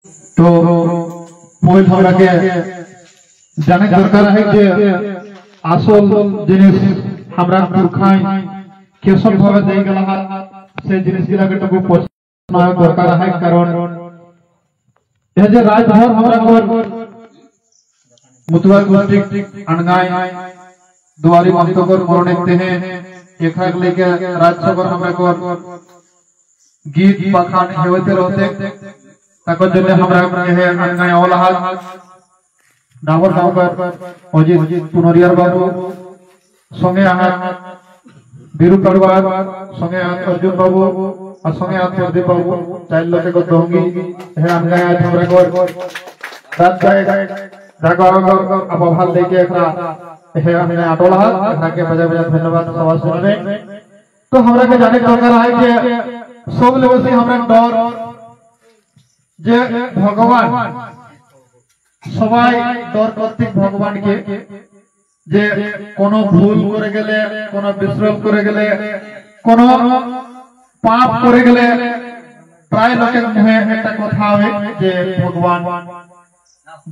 तो पहल हमरा के जाने दरकार है जे आसल जिनिस हमरा पुरखाई केसर भावे दे गेला से जिनिस गिला के टको पोषण दरकार है कारण ए जे रात भर हमरा को मुतवा गोष्ठी अनगाय दुआरी मंतकर मरणते हैं एकरा लेके रात सबर हमरा को गीत बखान हेवते रहते तकर जने हमरा हे अनगाय ओलाहा डाबर डाबर अजित पुनरियार बाबू संगे आहार बीरू परिवार संगे अर्जुन बाबू और संगे प्रदीप बाबू चार लोग को दोंगी हे अनगाय आज हमरा को रात जाए जागो अब भाल देके एकरा हे हमने आटोला एकरा के बजा बजा धन्यवाद आवाज सुनने तो हमरा के जाने दरकार है कि सब लोग से हमरा डर जे भगवान सबाई डर करते भगवान के जे कोनो भूल करे गेले कोनो विश्राम करे गेले कोनो पाप करे गेले प्राय लोके मुहे एकटा कथा आवे जे भगवान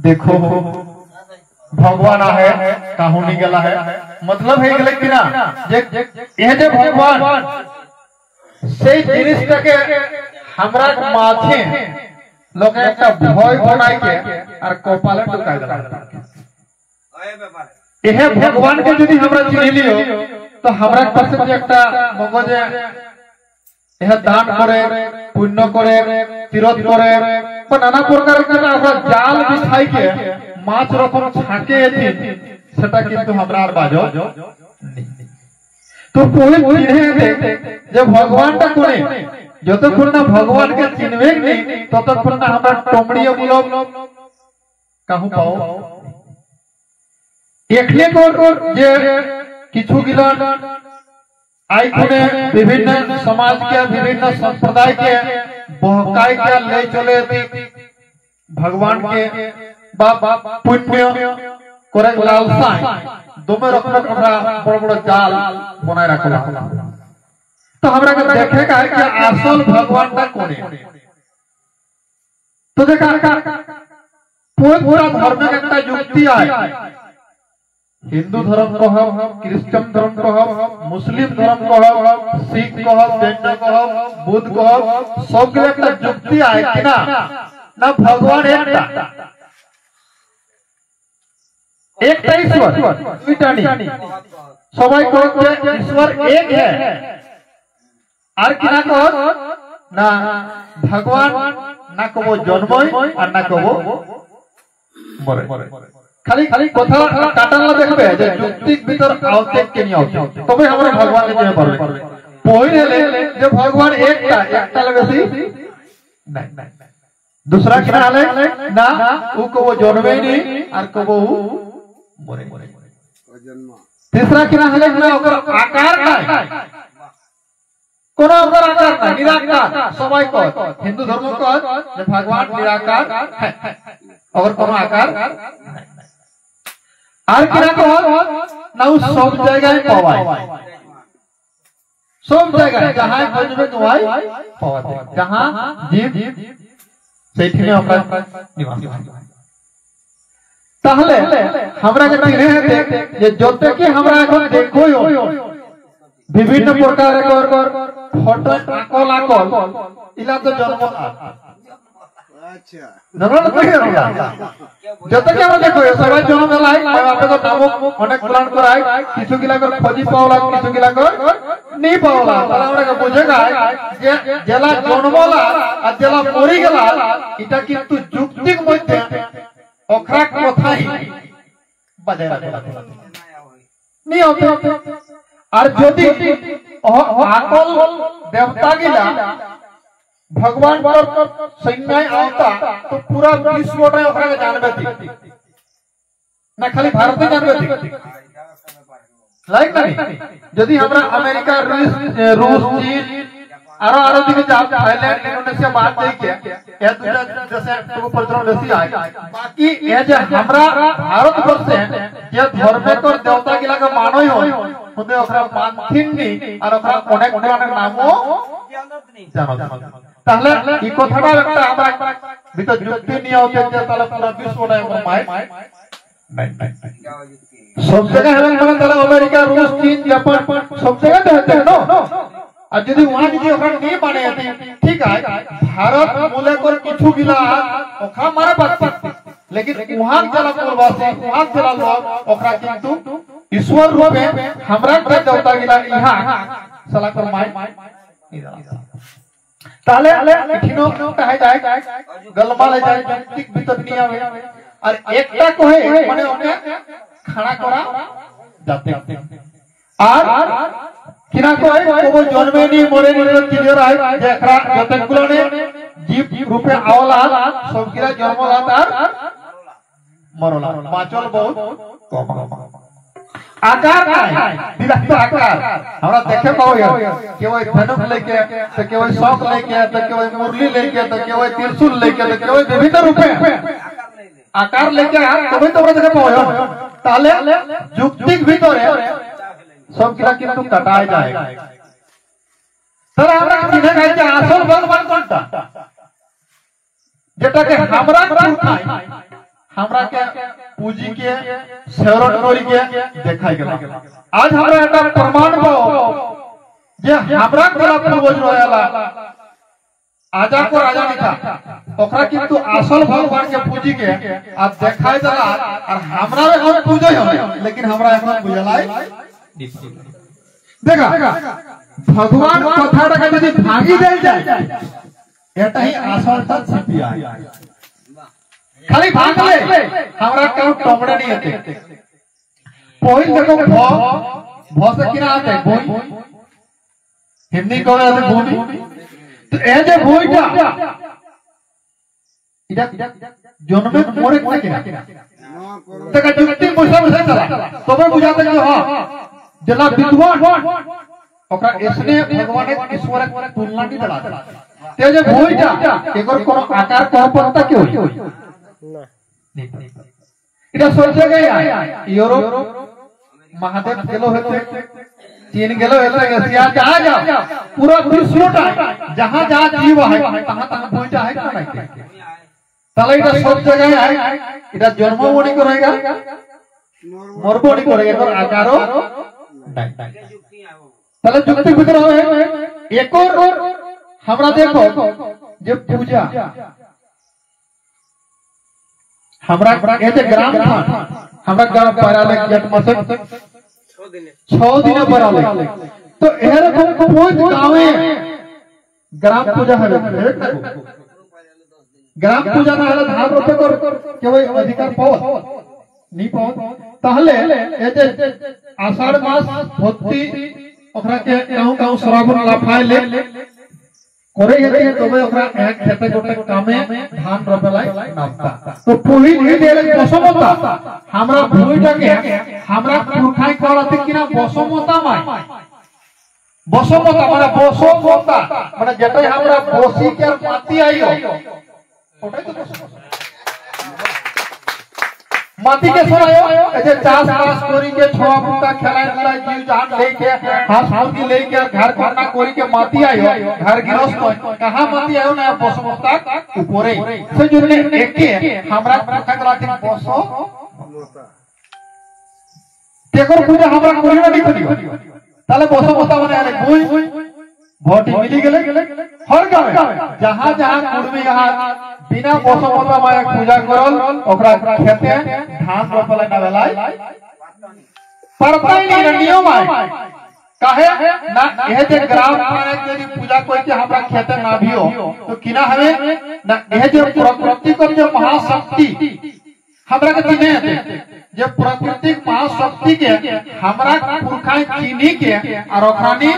देखो भगवान आहे कहानी गेला है मतलब है गेले कि ना जे ए जे भगवान সেই জিনিসটাকে আমরা মাঝে लोग একটা ভয় बनाई के और कपाले टुकाई देला एहे भगवान के यदि हमरा चिन्ह लियो तो हमरा पास जे एकटा मगजे एहे दान करे पुण्य करे तीर्थ करे तो नाना प्रकार के আমরা জাল बिछाई के माछ रकम छाके एथि सेटा किंतु हमरा আর बाजो तो पहले चिन्हे जे भगवान ता कोने যতক্ষণ না ভগবান के চিনবে नहीं ততক্ষণ না আমরা টমড়িয়ে বলো কাহু পাও এখনে কোর যে কিছু গিলা आईखुने विभिन्न समाज के विभिन्न संप्रदाय के बहकाई के ले चले भगवान के पुण्य करे लालसा दोमे रखना हमरा बड़ बड़ जाल बनाए रखला तो हमरा के देखेगा कि असल भगवान ता कोने तो देखा पूरा धर्म में एकटा युक्ति है हिंदू धर्म कहब क्रिश्चियन धर्म कहब मुस्लिम धर्म कहब सिख कहब जैन कहब बुद्ध कहब सब के एकटा युक्ति है कि ना भगवान एकटा ईश्वर दुईटा नहीं सबाई कहते ईश्वर एक है আর কি না কর না ভগবান না কবো জন্মই আর না কবো মরে খালি খালি কথা কাটালা দেখবে যে যুক্তির ভিতর আওতে কে নি আওতে তবে আমরা ভগবানকে চিনতে পারবে পহিলে যে ভগবান একটা বেশি নাই दूसरा কি না হলে না ও কবো জন্মই নি আর কবো মরে तीसरा কি না হলে না ওकर आकार নাই कोनो अगर आकार ना निराकार सबाई को हिंदू धर्म को जे भगवान निराकार है और कोनो आकार आर किना को ना सब जगह पावाई सब जगह जहां खोजबे गवाई पावाई जहां जीव सेठी में ओकर निवास ताहले हमरा के चिन्हे जे जोते के हमरा এখন देखो विभिन्न प्रकार फोटो आकल आकल इला तो जन्म अच्छा जन्म जत के हम देखो सबाई जन्म लाई आपे को नाम अनेक प्लान कराई किछु गिला कर खोजी पावला किछु गिला कर नहीं पावला तारा हमरा के बुझेगा जे जेला जन्मला आ जेला मरि गेला इटा किंतु युक्तिक मध्य ओखरा कथा ही बजाय रखला नहीं होते और यदि आकल देवता गिला भगवान पर सैन्य आता तो पूरा विश्व में ओकरा जानबे थी ना खाली भारत में जानबे थी लाइक नहीं यदि हमरा अमेरिका रूस चीन आरो आरो दिखे जा थाईलैंड इंडोनेशिया बात देख के ए दूसरा जैसे तो परतरा बेसी आए बाकी ए जे हमरा भारत वर्ष से जे धर्म को देवता गिला का मानोई हो खुदे ओकरा मानथिन नी और ओकरा अनेक अनेक नामो जानत नहीं তাহলে এই কথাটা একটা আমরা ভিতর যুক্তি নিয়ে হতে যে তাহলে পুরো বিশ্বটা এমন মাই নাই সব জায়গায় হলেন মানে তাহলে আমেরিকা রুশ চীন জাপান সব জায়গাতে হতে না আর যদি वहां যদি ওখানে नहीं माने ठीक है भारत मूले कर किछु गिला ओखा मारे बात लेकिन वहां चला पूर्वासी वहां चला लोग ओखरा किंतु ईश्वर रूपे हमरा के देवता गिला इहा सला कर माय তাহলে এখানে কহে যায় গলমালে যায় যৌক্তিক ভিতর নিয়ে আবে আর একটা কহে মানে ওকে খাড়া করা যাতে আর কিনা কয় কবো জন্মে নি মরে নি ক্লিয়ার হয় যে একরা যতগুলো নে জীব রূপে আওলা সবকিরা জন্মলাত আর মরলা পাঁচল বহুত কম आकार নাই বিরাট आकार আমরা দেখে পাও কেউ ধনুক लेके তো কেউ শঙ্খ लेके তো কেউ মুরলি लेके তো কেউ त्रिशूल लेके তো কেউ বিভিন্ন রূপে आकार लेके তবে তোমরা দেখে পাও তাহলে যুক্তিক ভিতরে সবকিরা কিন্তু কাটায় যায় তাহলে আমরা কিনে গাইতে আসল ভগবান কোনটা যেটাকে আমরা পুরখাই हमरा के पूजी के सेवरण करी के देखाई गेल आज हमरा एटा प्रमाण पाओ जे हमरा कोला पूर्वज रहला आजा को राजा निका ओकरा किंतु असल भगवान के पूजी के आज देखाई देला और हमरा हम पूजै हम लेकिन हमरा এখন বুঝালাই देखा भगवान কথাটা যদি ভাঙি দেই যায় এটাই আসলটা छिपी आय खाली भाग ले हमरा केउ टमड़े नहीं आते पहिल देखो भ से किना आते भूई हिंदी को आते भूमि तो ए जे भूईटा इदा जन्मे मोरे किना तका जुक्ति मुसा मुसा चला तबे बुझाते कि हां जेला विद्वान ओकरा इसने भगवान ईश्वर के तुलना नहीं दला ते जे भूईटा एकर कोनो आकार कह पड़ता क्यों এটা सोचे गए यूरोप महादेव गेलो हेते चीन गेलो हेते एशिया जहां जा पूरा विश्वटा जहां जहां जीव है तहां तहां पहुंचा है कोन है তাহলে এটা সব জায়গায় है এটা জন্মমণি করেगा মরবণি করেगा এর আকারও নাই তাহলে যুক্তি ভিতর হবে এক और हमरा देखो যে পূজা हमरा ए जे ग्राम था हमरा ग्राम पराले गेट मसे 6 दिन पराले तो एहर को बहुत गावे ग्राम पूजा है ग्राम पूजा ना हला धान रोपे कर केवल अधिकार पाओ नहीं पाओ ताहले ए जे आषाढ़ मास भक्ति ओकरा के कहूं श्रावण लाफाय ले करे हेते तबे ओकरा एक खेते गोटे कामे धान रोपेलाई नापता तो पुही नहीं देले बसमता हमरा भूईटा के हमरा पुरखाई करते किना बसमता माय बसमता माने बसमता माने जेटाই हमरा बसी के माटी आइयो ओटाই তো माटी के सरायो ए जे चाष बास करी के छोआ फुका खेलाई खेलाई जीव जान लेके हाथ मुर्गी लेके घर करना करी के माटी आयो घर गृहस्थ कहां माटी आयो ना बसमता ऊपरे से जुने एके हमरा प्रखंड रातिन बसो तेकर पूजा हमरा करियो नहीं करियो ताले बसमता माने अरे कोई भोटी मिली गेले हर गावे जहां जहां कुर्मी यहाँ बिना बसमता माया पूजा करल ओकरा खेते धान रोपला ना भेलाई पड़ताई नहीं नियम है काहे ना एह जे ग्राम पंचायत यदि पूजा कोई के हमरा खेते ना भी हो तो किना हमें ना एह जे प्रकृति को जो महाशक्ति हमरा के चिन्हे जे प्राकृतिक महाशक्ति के हमरा पुरखाई चिन्ही के और ओखरानी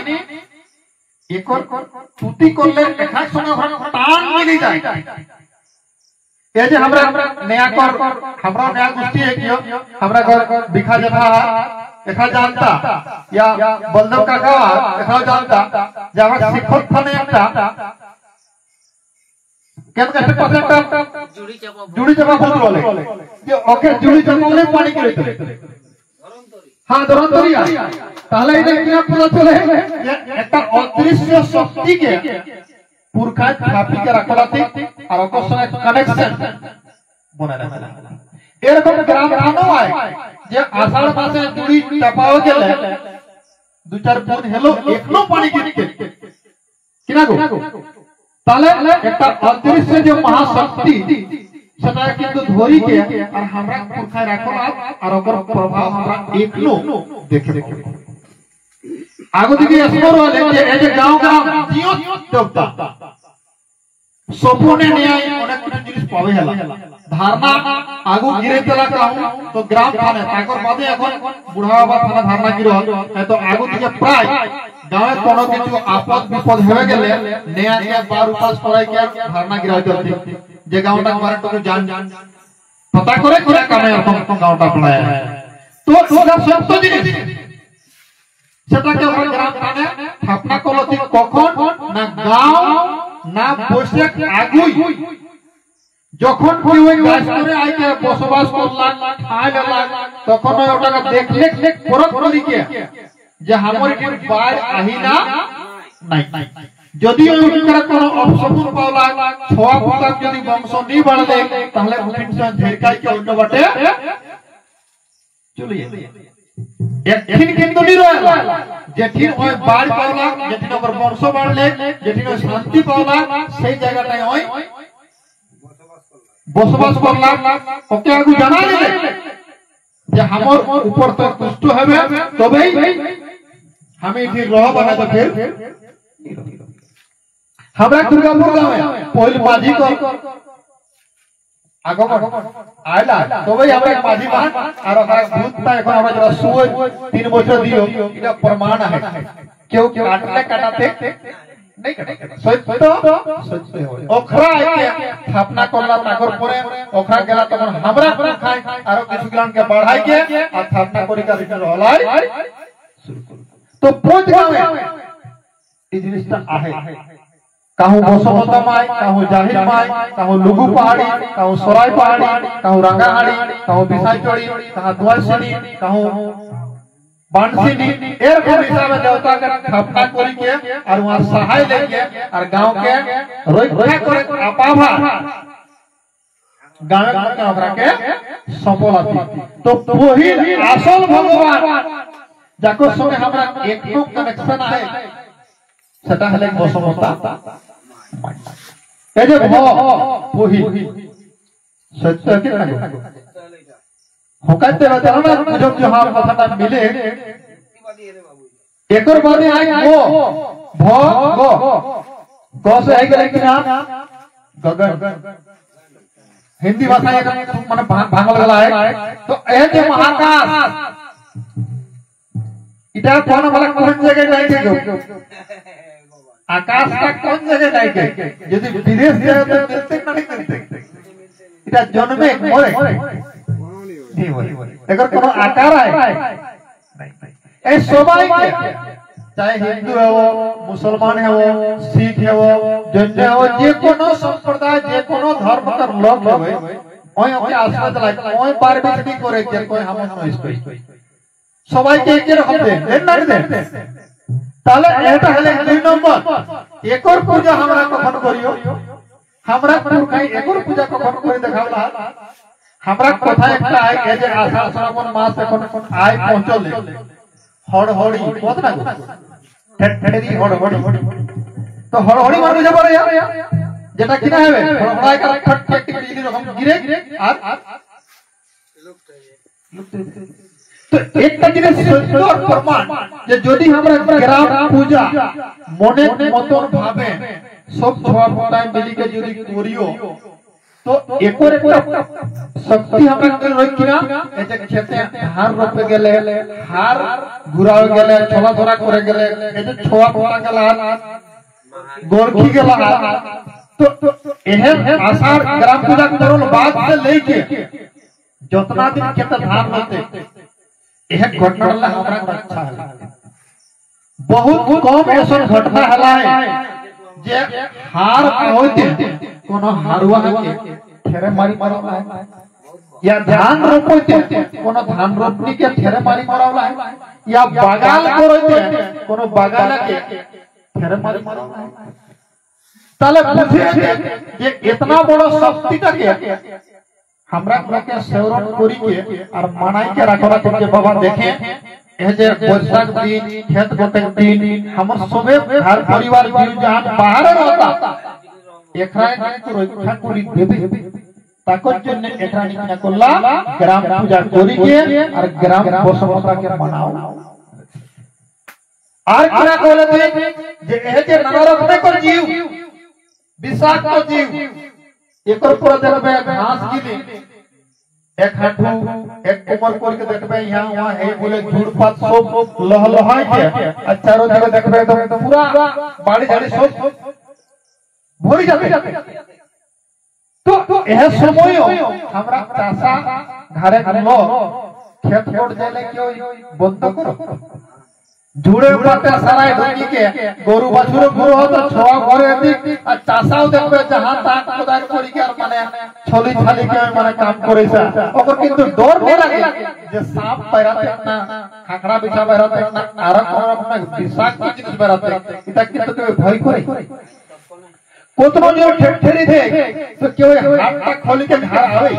एक और तुति करले एका संगे टान मिली जाए ए जे हमरा नया कर हमरा नया गोष्ठी है कियो हमरा घर बिखा जथा एका जानता या बलदेव काका एका जानता जे हमरा शिक्षक थाने एकटा केन कष्ट परसेंट जुड़ी जमा बोल बोले जे ओके जुड़ी जमा में पानी के लेते हां धरंतरिया তাহলে এটা কিনা পড়া চলে একটা অদৃশ্য শক্তি কে पुरखा थापी के रखला थी और ओकर संगे कनेक्शन बना रखला एरकम ग्राम रानो आए जे आषाढ़ मासे जुड़ी टपाव गेले दु चार बूंद हेलो एकलो पानी गिर के किना गो ताले एकटा अदृश्य जो महाशक्ति सदा किंतु धोरी के और हमरा पुरखा रखला और ओकर प्रभाव हमरा एकलो देखे आगो दिखे स्मर वाले जे ए गांव का जियो देवता सपने न्याय अनेक किछु जिनिस पावे हला धारणा आगु गिरे देला कहूं तो ग्राम थाने ताकर बादे এখন बुढ़ावा थाना धारणा गिरो है तो आगु दिखे प्राय गांवे कोनो किछु आपद विपद होवे गेले नया नया बार उपास कराय के धारणा गिराय करती जे गांवटा बारे तो जान पता करे क्या कामे अपन गांवटा पड़ाया तो ओदा सत्य जिनिस সেটাকে আমরা গ্রাম থানে স্থাপনা করতে কখন না গাঁও না বৈশাখ আগুই যখন কেউ ওই গাছ করে আইকে বসবাস করলাম খায় গেলাম তখন ওটাকে দেখলে পরখ করি কে যে আমার কি বাইর আহিনা নাই যদি ওইটার কোনো অপশন পাওলা ছোয়া ফুটা যদি বংশ নি বাড়লে তাহলে উঠিন ধেরকাই কে অন্য বাটে চলে যাবে একদিন কিন্তু নিরয়লা যেঠিন ওই বাড় পাওলা যেঠিন ওর বংশ বাড়লে যেঠিন ওই শান্তি পাওলা সেই জায়গাটায় ওই বসবাস করলাম ওকে আগু জানা দিলে যে আমার উপর তো তুষ্ট হবে তবেই আমি ঠিক রহব না তো ফির हमरा दुर्गापुर गांव में पहिल माझी को আগমন আইলা তবেই আমরা माझी মান আর ওখানে ভূতটা এখন আমরা যারা শুয়ে 3 বছর দিও এটা প্রমাণ আছে কেউ কাটলে কাটাতে नहीं सत्य सत्य হয় ওখরা আইকে স্থাপনা করলা তাকর পরে ওখরা গেলা তখন আমরা খাই আর কিছু গ্রাম কে বাড়াই কে আর স্থাপনা করি কা রিটার হলাই শুরু করব তো পোজ গাঁৱে এই জিনিসটা আহে कहूं बसमता माय कहूं जाहिर माय कहूं लुगु पहाड़ी कहूं सराय पहाड़ी कहूं रंगाहाड़ी कहूं बिसाईचोड़ी कहूं दुआलसिनी कहूं बाणसिनी एरकम हिसाब देवता के स्थापना करी के और वहां सहाय लेके और गांव के रक्षा करे अपाभा गांव के ओकरा के सफलता तो वही असल भगवान जाको संगे हमरा एकनो कनेक्शन है সেটা হলে বসমতা এই যে ওহি সত্য কি না হকাতে বাজানা জব जो हम কথাটা মিলে একর বাদে আই গো ভ গো গো से আই গেলে কি নাম गगन हिंदी भाषा एक माने बांग्ला वाला है तो ए जे महाकाश इटा कोन वाला कोन जगह जाई के आकाश का कौन जगह नहीं के यदि विदेश जाए तो मिलते नहीं मिलते इटा जन्मे मरे नहीं मरे अगर कोनो आकार है नहीं ए सबाई के चाहे हिंदू है वो मुसलमान है वो सिख है वो जैन है वो जे कोनो संप्रदाय जे कोनो धर्म का लोग है ओय ओके आश्रय लाई ओय पार बिछड़ी करे के कोई हम नइस कोई सबाई के एक रकम दे ना दे তাহলে এটা হলে 2 নম্বর একর পূজা আমরা কখন করিও আমরা পুরখাই একর পূজা কখন করে দেখাবলা আমরা কথা একটা আই এই যে আষাঢ় শ্রাবণ মাস এখন আই পৌঁছলে হড়হড়ি কত না ঠেঠেরি হড়হড়ি তো হড়হড়ি মানে বুঝা পড়ে যেটা কিনা হবে হড়হড়াই করা ঠট ঠট বিজলি রকম গিরে আর तो एक जिनिस सत्य और प्रमाण जे यदि हमरा ग्राम पूजा मने मतन भावे सब छोआ फटाय मिली के यदि करियो तो एकर एक शक्ति हमरा के रहि किना ए जे खेते हार रोपे गेले हार घुराव गेले छोला धरा करे गेले ए जे छोआ फटा गेला गोरखी गेला तो एहे आषाढ़ ग्राम पूजा करल बाद से लेके जतना दिन खेत धान होते यह घटना हमरा अच्छा है बहुत कम ऐसा घटना हला है जे हार होते कोनो हारुआ के ठेरे मारी मारला है या धान रोपते कोनो धान रोपनी के ठेरे मारी मारला है या बागाल करते कोनो बागाल के ठेरे मारी मारला है তাহলে বুঝে যে इतना বড় শক্তিটাকে আমরা লোকে সেবরণ করি কে আর মানাই কে রাখবা থেকে বাবা দেখে এই যে বৈশাখ দিন খেত গোটে দিন हमर सबे घर परिवार जीव जान बाहर रहता एकराय কিন্তু রক্ষা করি দেবে তাকর জন্য এটা নিনা করলা গ্রাম পূজা করি কে আর গ্রাম বসমতাকে মানাও আর কিনা কইলে যে এই যে নানা রকমের জীব বিষাক্ত জীব एकर पर देखबे घास गिली एक हाथू एक कोमल करके देखबे यहां वहां है बोले झुड़ पात सब लहलहाय के आ चारों जगह देखबे तो पूरा बाड़ी झाड़ी सब भरी जाते तो यह समय हमरा चासा घरे लो खेत कोड़ देले क्यों बंद करो झुड़े पाते साराय ढोकी के गरु बाछुर गुरु हो तो छवा घरे दी आ चासाও দেখবে जहां ताक কোদার করি के আর মানে ছলি ছালি के মানে কাম করেছে ওকর কিন্তু ডর না লাগে যে সাপ পায়রাতে না খাকড়া বিছা পায়রাতে না আর কোন রকম বিষাক্ত জিনিস পায়রাতে এটা কিন্তু কেউ ভয় করে কতনো যে ঠেঠেরি দে তো কেউ হাতটা খলি के घर आवे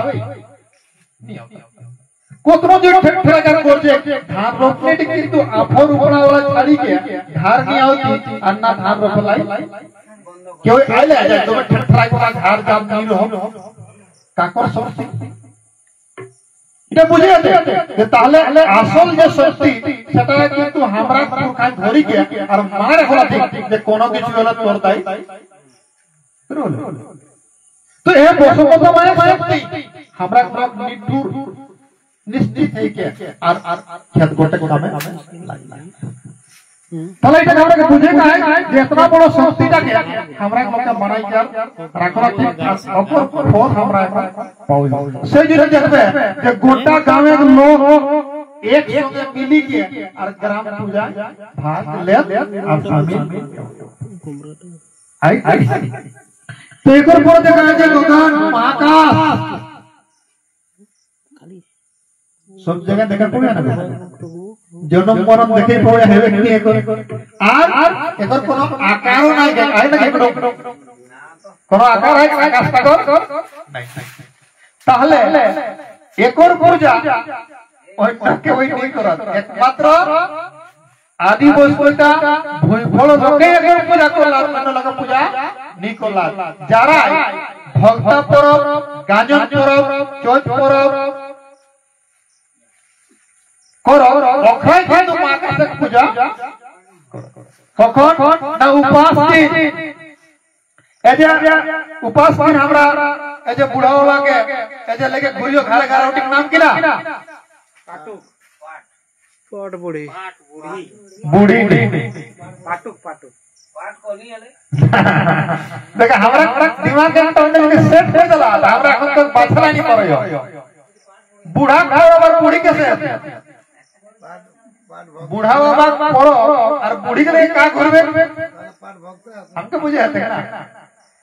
कोतनो जो ठेठरा कर করছে ধান রোপনে কিন্তু আফর উপরা वाला ছাড়ি के ধার নিয়ে আউতি আর না ধান রোপলাই কেউ আইলে আজ তো ठेठरा वाला ধার জাম নি রহ কাকর শক্তি এটা বুঝে আছে যে তাহলে আসল যে শক্তি সেটা কিন্তু আমরা পুরখান ধরি के আর মার হলা ঠিক যে কোন কিছু হলো তোর তাই তো এ বসমত মানে শক্তি আমরা সব নিঠুর निश्चित है के আর খেত গোটে নামে তাহলে এটা আমরা বুঝেগা যে এতনা বড় শক্তিটাকে আমরা লোকে মানাই কে রাখবা ঠিক অপর ফল আমরা পাই সেই জিনিস দেখবে যে গোটা গাঁয়ের লোক एक संगे मिली के और ग्राम पूजा भाग ले और शामिल आई तो एकर पर देखा जे गगन आकाश सब जगह देखा पड़े ना जन्म मरण देखे पड़े है व्यक्ति एकर আর एकर कोनो आकार নাই है ना कोनो आकार है आकाश सागर नहीं তাহলে एकर पूजा ওইটাকে ওই नहीं करत एकमात्र आदि বৈষ্ণবতা ভূফল লোকে এकर पूजा করলা অন্য লোক पूजा नहीं করলা যারা ভক্ত পরব গাজন পরব চৈত পরব করো অক্ষয় কিন্তু মা কাছে পূজা কখন না উপাস দিন এই যে উপাস দিন আমরা এই যে বুড়া বাবাকে এই যে লেগে ঘুরিও ঘরে ঘরে ওটির নাম কি না পাটুক পাট বুড়ি বুড়ি পাটুক পাটুক পাট কোনি আলে देखा हमरा दिमाग के तो सेट हो जाला हमरा এখন তো বাছলা नहीं পড়িও বুড়া খাবার বুড়ি कैसे बूढ़ा बाबा पड़ो और बूढ़ी के लिए का करबे हमके बुझे आते ना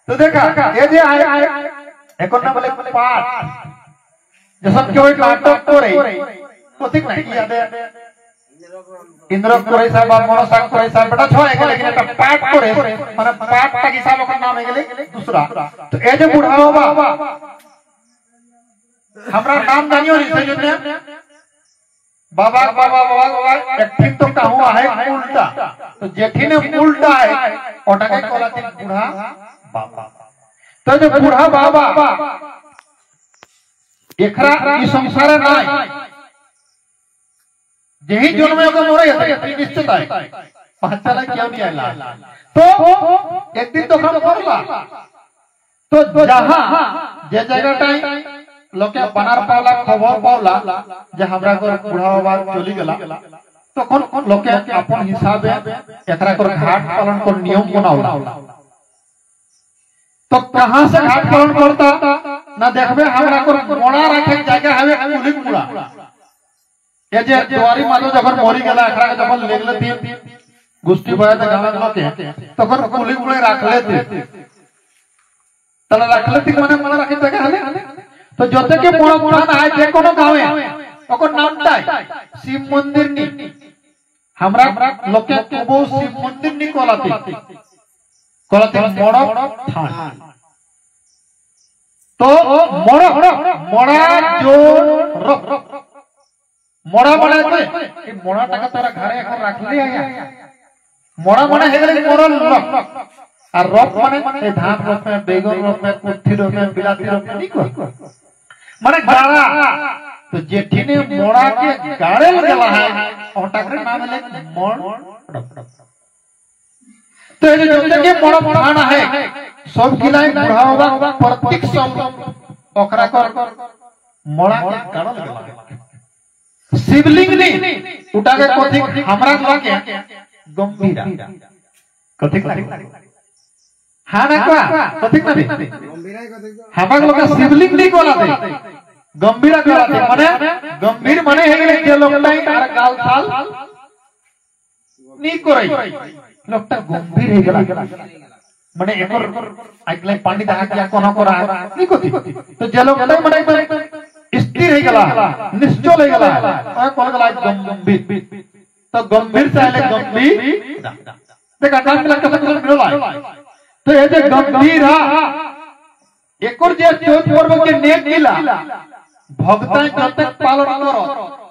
तो देखा ये जे এখন না বলে পাঠ যে সব কেউ নাটক করে ঠিক না কি याद इंद्र करे साहब मनसा करे साहब बेटा ছয় গেলে लेकिन একটা পাঠ করে মানে পাঠটা কি সাহেব ওখানে নাম গেলে दूसरा तो ए जे बूढ़ा बाबा हमरा नाम जानियो नहीं সেই জন্য बाबा बाबा बाबा एक ठीक तो का हुआ है उल्टा तो जेठी ने उल्टा है ओटाके कोलाती बूढ़ा बाबा तो जो बूढ़ा बाबा एकरा ई संसार নাই जेही जन्म को मरे है निश्चित है पहचाना क्यों नहीं आला तो एक दिन तो हम करला तो जहां जे जगहटाई लोके बनार पावला खबर पावला जे हमरा को बूढ़ा बाबा चली गेला तखन लोके अपन हिसाबे एकरा को घाट पालन को नियम बनावला तो कहां से घाट पालन करता ना देखबे हमरा को मोड़ा रखे जगह हवे कुली मुड़ा ए जे द्वारी मानो जखन मरी गेला एकरा के जखन लेगले तीन गुष्टी भया त गाना लोके तखन कुली मुड़े राखले थे तला राखले ती माने मोड़ा रखे जगह हले तो जोते के बड़ा बड़ा ना है जे कोनो गावे ओकर नामटाই शिव मंदिर नी हमरा लोके कबो शिव मंदिर नी कोलाती कहते मड़क थान तो मड़ा जो मड़ा माने ए मड़ाटाके तोरा घरे এখন রাখলি আয়া मड़ा माने हे गेले मरल रप আর রপ মানে এই ধান রপে বেগুন রপে কুথি রপে বিলাতি রপে নি কো মানে গাড়া तो जेठिने मोड़ा के गाड़े गेला है ओटाकरे नाम ले मड़ तो ये जो के मड़ थाना है सब गिलाई बुढ़ावा प्रत्येक सब ओकरा कर मड़ा के गाड़ल गेला शिवलिंग नी उठा के कथि हमरा लागे गंभीरा कथि लागे हां ना का कथि ना गंभीरा कथि हमरा लोग शिवलिंग नी कोला दे गंभीरा कराते माने गंभीर माने हे गेले जे लोकटाई तार गाल थाल नी करई लोकटा गंभीर हे गेला माने एकर आइकले पंडित आ क्या कोन करा नी कथि तो जे लोकटाई माने स्थिर हे गेला निश्चल हे गेला आ कोन गेला गंभीर तो गंभीर से आले गंभीर देखा नाम मिला कत मिलला तो ये जे गंभीर एकर जे चौथ पर्व के नेक दिला भक्ताई प्रत्येक पालन करो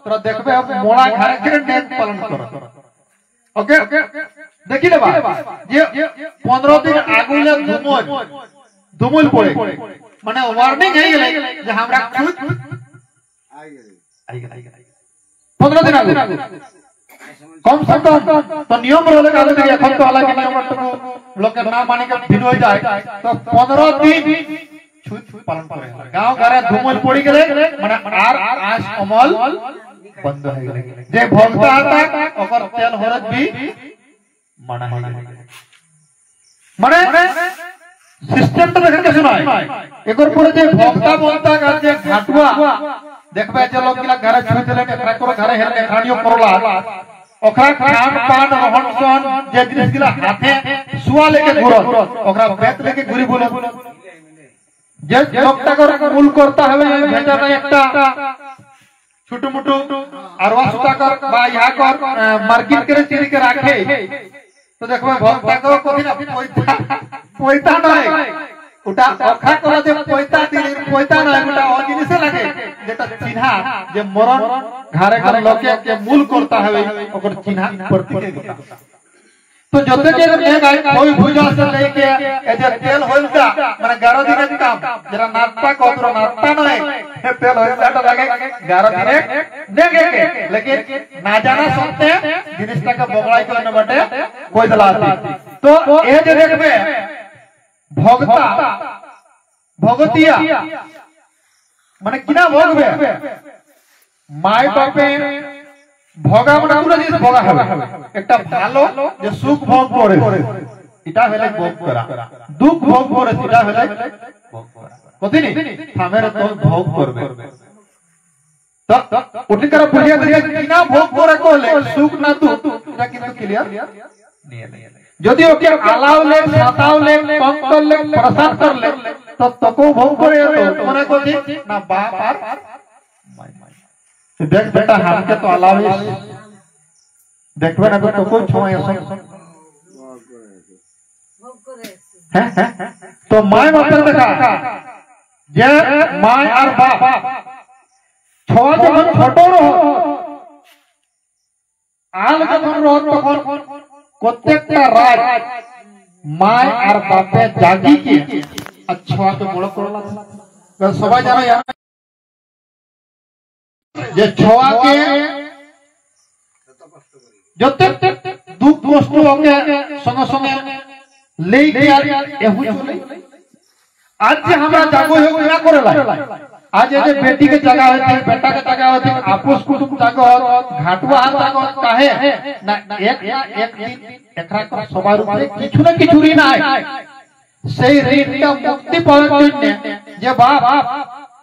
तोरा देखबे अब मोड़ा घरे के नेक पालन करो ओके देखि लेबा जे 15 दिन आगुले धुमुल पड़े माने वार्निंग हे गेले जे हमरा खुद आई गेले 15 दिन आगु कम से कम तो नियम रहले का देखि এখন तो अलग नियम तो लोग के ना माने के दिन हो जाए तो 15 दिन छुत पालन करे गांव घरे धुमल पड़ी गेले माने आर आस अमल बंद हो गेले जे भक्त आता ओकर तेल हरद भी मना है माने सिस्टम तो देखे के सुनाय एकर परे जे भक्ता बोलता का जे घाटुआ देखबे जे लोग किला घरे छुत ले एकरा को घरे हेल के खानियो करला ओकरा खान पान रहन सहन जे जिनिस किला हाथे सुआ लेके घुरत ओकरा बेत लेके घुरी बोले जे लोकटा कर मूल करता हवे भेजा ना एकटा छोटू मोटू अरवा सुता कर बा यहा कर मार्केट करे चीरी के राखे तो देखबे भक्ता को कोथि ना पोइता नय उटा अखा कर जे पोइता दिले पोइता नय उटा ओ जिनिस लागे जेटा चिन्हा जे मरण घरे कर लोके के मूल करता हवे ओकर चिन्हा प्रतीक तो जते के ने गाय कोई पूजा से लेके ए जे तेल होलता माने 11 दिन के काम जरा नाश्ता कोतरो नाश्ता नय तेल होलता तो लागे 11 दिन देगे के लेकिन ना जाना सकते जिनिसटा के बगड़ाई को न बटे कोई दलाती तो ए जे देखबे भगता भगतिया माने किना भोगबे माय बापे भोगा মানে পুরো জিনিস ভোগা হবে একটা ভালো যে সুখ ভোগ করে এটা হলে ভোগ করা দুঃখ ভোগ করে এটা হলে ভোগ করা কতনি থামের তো ভোগ করবে তো ওটি করে বুঝিয়ে দিয়ে কিনা ভোগ করে করলে সুখ না দুঃখ এটা কিন্তু ক্লিয়ার নিয়ে নেই যদি ওকে আলাওলে সাতাওলে কম করলে প্রসাদ করলে তো তকো ভোগ করে তো মনে করছি না বাপ আর देख बेटा हाथ के तो अलावे देखबे ना तो कोई छुआ है तो माय बाप देखा जे माय और बाप छुआ जब छोटो रहो आल जब रहो तखन प्रत्येकटा रात माय और बापे जागी के अच्छा तो बड़ करला सबाई जाना जे छोआ के जते दुख वस्तु के संग संग ले के एहु चले आज जे हमरा जागो हो क्या करेला आज जे बेटी के जगह होते बेटा के जगह होते आपस कुटुंब जगह घाटुआ जगह काहे ना एक दिन एकरा को सवार ऊपर किछु ना किछु ऋण आए সেই ঋণটা মুক্তি পাওয়ার জন্য যে বাপ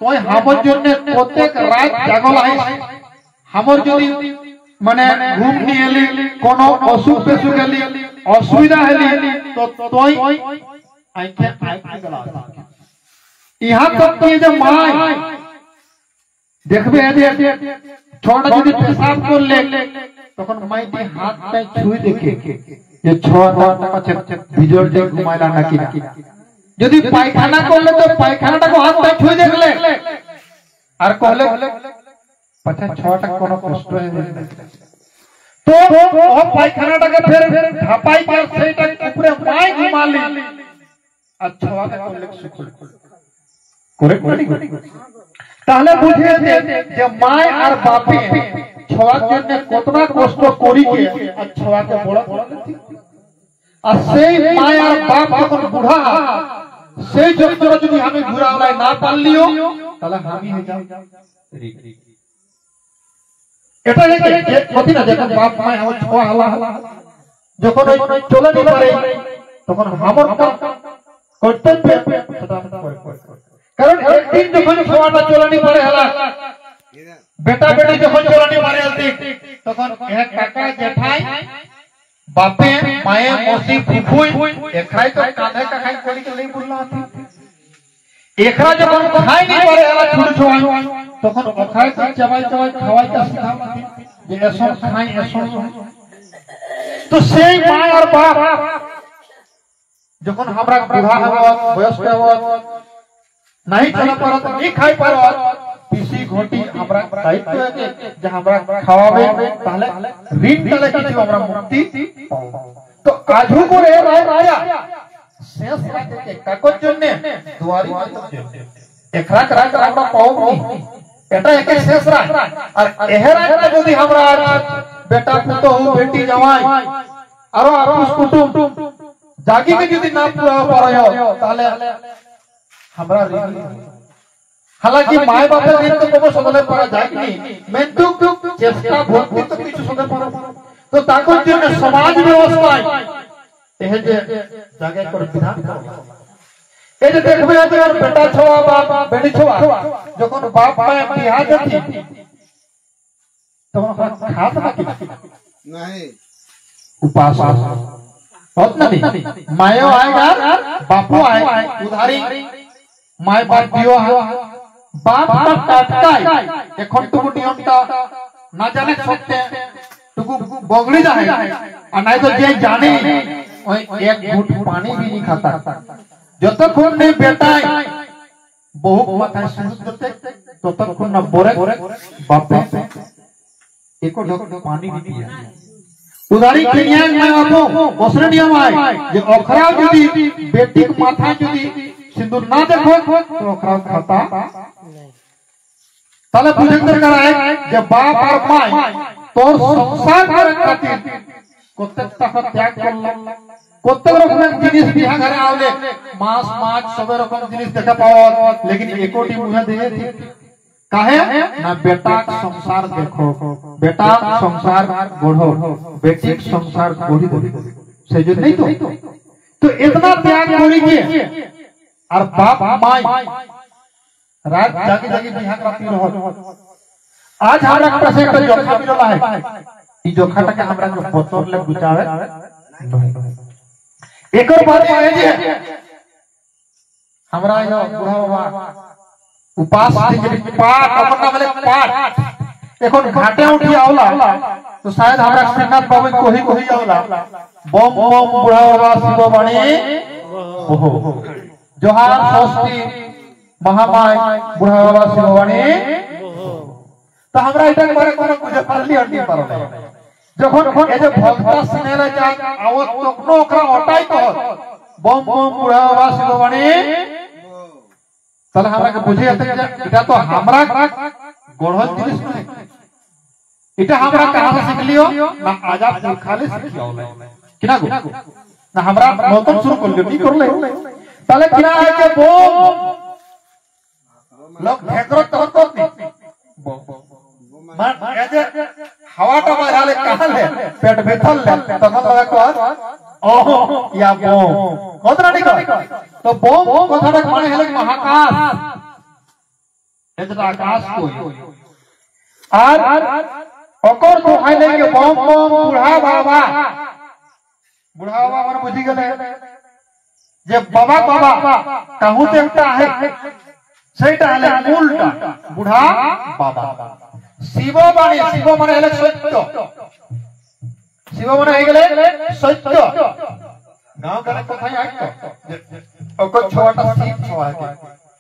তোই হামর জন্য প্রত্যেক রাত জাগল আইস হামর যদি মানে ঘুম নিয়ে এলি কোন অসুখ বেসুখ এলি অসুবিধা হলি তো তোই আইকে আইকে গলা ইহা তক কি যে মাই দেখবে এদে ছোটটা যদি পেশাব করলে তখন মাইটি হাতটা ছুঁই দেখে যে ৬,০০০ টাকা ভিজর যে ঘুমাইলা নাকি যদি পায়খানা করলে তো পায়খানাটাকে হাতটা ছুঁয়ে দেখলে আর কহলে পাছা ৬টা কোনো কষ্ট তো ও পায়খানাটাকে ফের ঢাপাই করে সেইটা উপরে মাই ঘুমালি আর ৬টা করলে সুখল করে তাহলে বুঝিয়েছে যে মায় আর বাপে ৬র জন্য কতটা কষ্ট করি কি আর ৬কে বড় করে আর সেই মায় আর বাপ যখন বুড়া সেই যন্ত্রটা যদি আমি ঘুরালাই না পারলিও তাহলে আমি হয়ে যাব এটা কতি না যখন বাপ মায় আমার ৬ আল্লাহ যখন ওই চলে নি পারে তখন আমার কর্তব্য সেটা কারণ একদিন যখন ৬টা চলে নি পারে হলা বেটা বেটি যখন চলে নি পারে তখন এক কাকা জেঠাই বাপে মায়ে মসি ফুফুই এখাই তো কাঁধে কাখাই করি চলেই বললো এখরা যখন খাই নি পারে হলা ছোট ছোট তখন ওখাই তো চাবাই চাবাই খাওয়াইতে শিখাম যে এসব খাই এসব তো সেই মা আর বাপ যখন আমরা বুড়া হব বয়স্ক হব नहीं चला पारत नहीं खाई पारत पिसी घोटी हमरा दायित्व है जे हमरा खावाबे ताले ऋण ताले किछु हमरा मुक्ति तो आजू करे राजा शेष राते के कागज जन्ने दुआरी एकरा करा कर हमरा पाऊनी एटा एके शेष रा और एहरा যদি हमरा बेटा पुतो बेटी जवाई आरो आपुस कुटुम जागी के যদি না পুরা পারयो ताले हमरा हालांकि माय बाप ऋण तो कबो सदले पारा যায় কি মেন্টু চেষ্টা ভক্তি তো কিছু সদলে পারা তো তাকর জন্য সমাজ ব্যবস্থায় এহে যে জায়গা করে বিধান এই যে দেখবে যে আর বেটা ছোয়া বাপ বেটি ছোয়া যখন বাপ মায় বিয়া দেখি তখন খাত না কি नहीं उपास होत नहीं मायो आएगा बापू आए उधारी माय बाप दियो बाप का टाटकाई এখন টুকু নিয়মটা না জানে সত্যি টুকু বগলি যায় আর নাই তো যে জানে ওই এক ঘুট পানি भी नहीं खाता যতক্ষণ নেই বেটাই বহু মাথায় সুদ করতে ততক্ষণ না বরে বাপে एको ढोक पानी भी पिया उधारी किनिया मैं आपको दूसरे नियम आए जे ओखरा যদি बेटी के माथा যদি सिंदूर ना देखो तो ओखरा खाता তাহলে বুঝে দরকার है যে বাপ আর মাই তোর সংসার করে খাতির কত টাকা ত্যাগ করলাম কত রকমের জিনিস বিহা ঘরে আউলে মাছ মাছ সব রকম জিনিস দেখা পাওয়া लेकिन एकोटी मुहे দিয়ে काहे ना बेटा संसार देखो बेटा संसार गढ़ो बेटी संसार गढ़ी दो से जो नहीं तो इतना त्याग करी के और बाप माई रात जागी जागी बिहार राती रहो आज हमरा पास एक जोखा मिलला है ई जोखाटा के हमरा के पतोर ले बुझावे एक और बात है जे हमरा यो बुढ़ा बाबा उपास पाठ अपना वाले पाठ এখন ঘাটে উঠি আওলা তো शायद हमरा श्रीनाथ बाबू कोही कोही आउला बम बम बुढ़ा बाबा शिववाणी ओहो जोहार षष्ठी महामाय बुढ़ा बाबा शिववाणी तो हमरा এটা করে কোনো বুঝে পারলি আর নি পারলে যখন এই যে ভক্ত স্নেহরা যায় আওয়াজ তখন ওকরা ওটাই তো বম বম বুढ़ा बाबा शिववाणी তাহলে আমরা কে বুঝে যেতে এটা তো আমরা গড়ল জিনিস নয় এটা আমরা कहां से सीख लियो ना आजाद खाली सीखियो किना गो ना हमरा नौतन शुरू कर लियो नी करले তাহলে কিনা है के बम लोग भेकरत करत नहीं मान एजे हवाटा मारले कहले पेट बेथल ले तखन लगा कर ओहो या बम कतरा नहीं तो बम कथाटा माने हले महाकाश एतटा आकाश कोई और ओकर तो खाइले के बम बम बुढ़ा बाबा मन बुझी गेले जे बाबा बाबा कहूं देखता है सेटा हले उल्टा बुढ़ा बाबा शिव माने हले सत्य शिव माने हे गेले सत्य ছোঁয়াটা শিব ছোঁয়া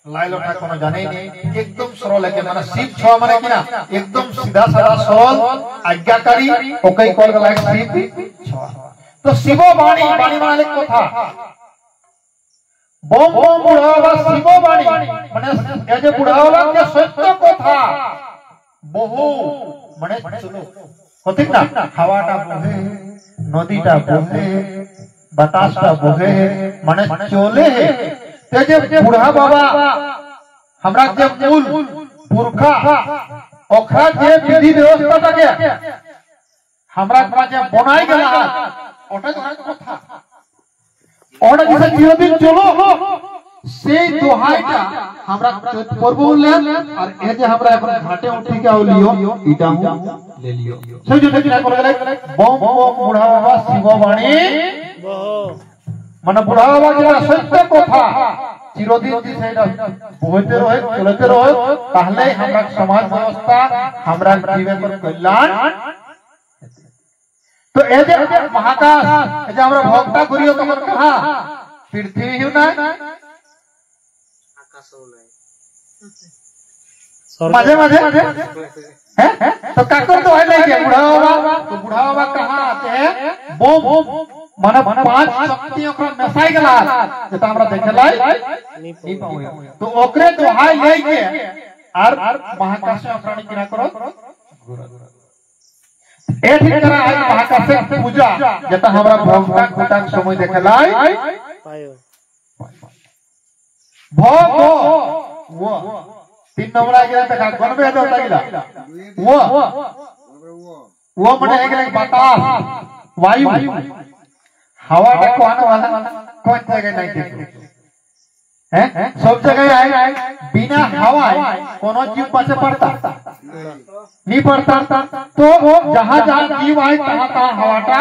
লাইলটা কোনো জানেই নেই একদম সরল একে মানে শিব ছোঁয়া মানে কি না একদম সিধা সাদা সরল আজ্ঞাকারী ওকেই কল গলা শিব ছোঁয়া তো শিব বাণী বাণী মানে কথা বম বম বুড়াওয়ালা শিব বাণী মানে এই যে বুড়াওয়ালা যে সত্য কথা বহু মানে চলো ঠিক না হাওয়াটা বহে নদীটা বহে বাতাসটা বহে মানে চলে ते जे बूढ़ा बाबा हमरा जे मूल पुरखा ओखरा जे विधि व्यवस्था के हमरा जे बनाई गेला ओटा কথা ওটা যে চিরদিন চলো সেই দোহাইটা আমরা করব বললেন আর এই যে আমরা এখন ঘাটে উঠি কে লিও এটা ले लियो সেই জন্য কি করে গেল বম বম বুড়া বাবা শিববাণী মানে বুড়া বাবা যে সত্য কথা চিরদিন যে সেটা বইতে রহে চলতে রহে তাহলে আমরা সমাজ ব্যবস্থা আমরা জীবনের কল্যাণ तो ए जे महाकाश ए जे हमरा भक्ता करियो तो कहा पृथ्वी ही ना आकाश हो नहीं माजे माजे हैं तो काकर तो है नहीं बुढ़ा बाबा कहां आते हैं बम माने पांच शक्तियों का मेसाई गला जेटा हमरा देखेलाई नहीं पावे तो ओकरे तो हाय ले के और महाकाश में प्राणी किना करो एक ही तरह आज महाकाश पूजा जेटा हमरा भक्ता कोटा समय देखेलाई पायो भो वो तीन नंबर आ गया तक बनबे होता गिला वो मने एक लाख बतास वायु हवा का कौन वाला कौन जगह नहीं देखो हैं सब जगह आए बिना हवा कोनो जीव पाछे पड़ता नहीं पड़ता तो जहां जहां जीव आए तहां हवाटा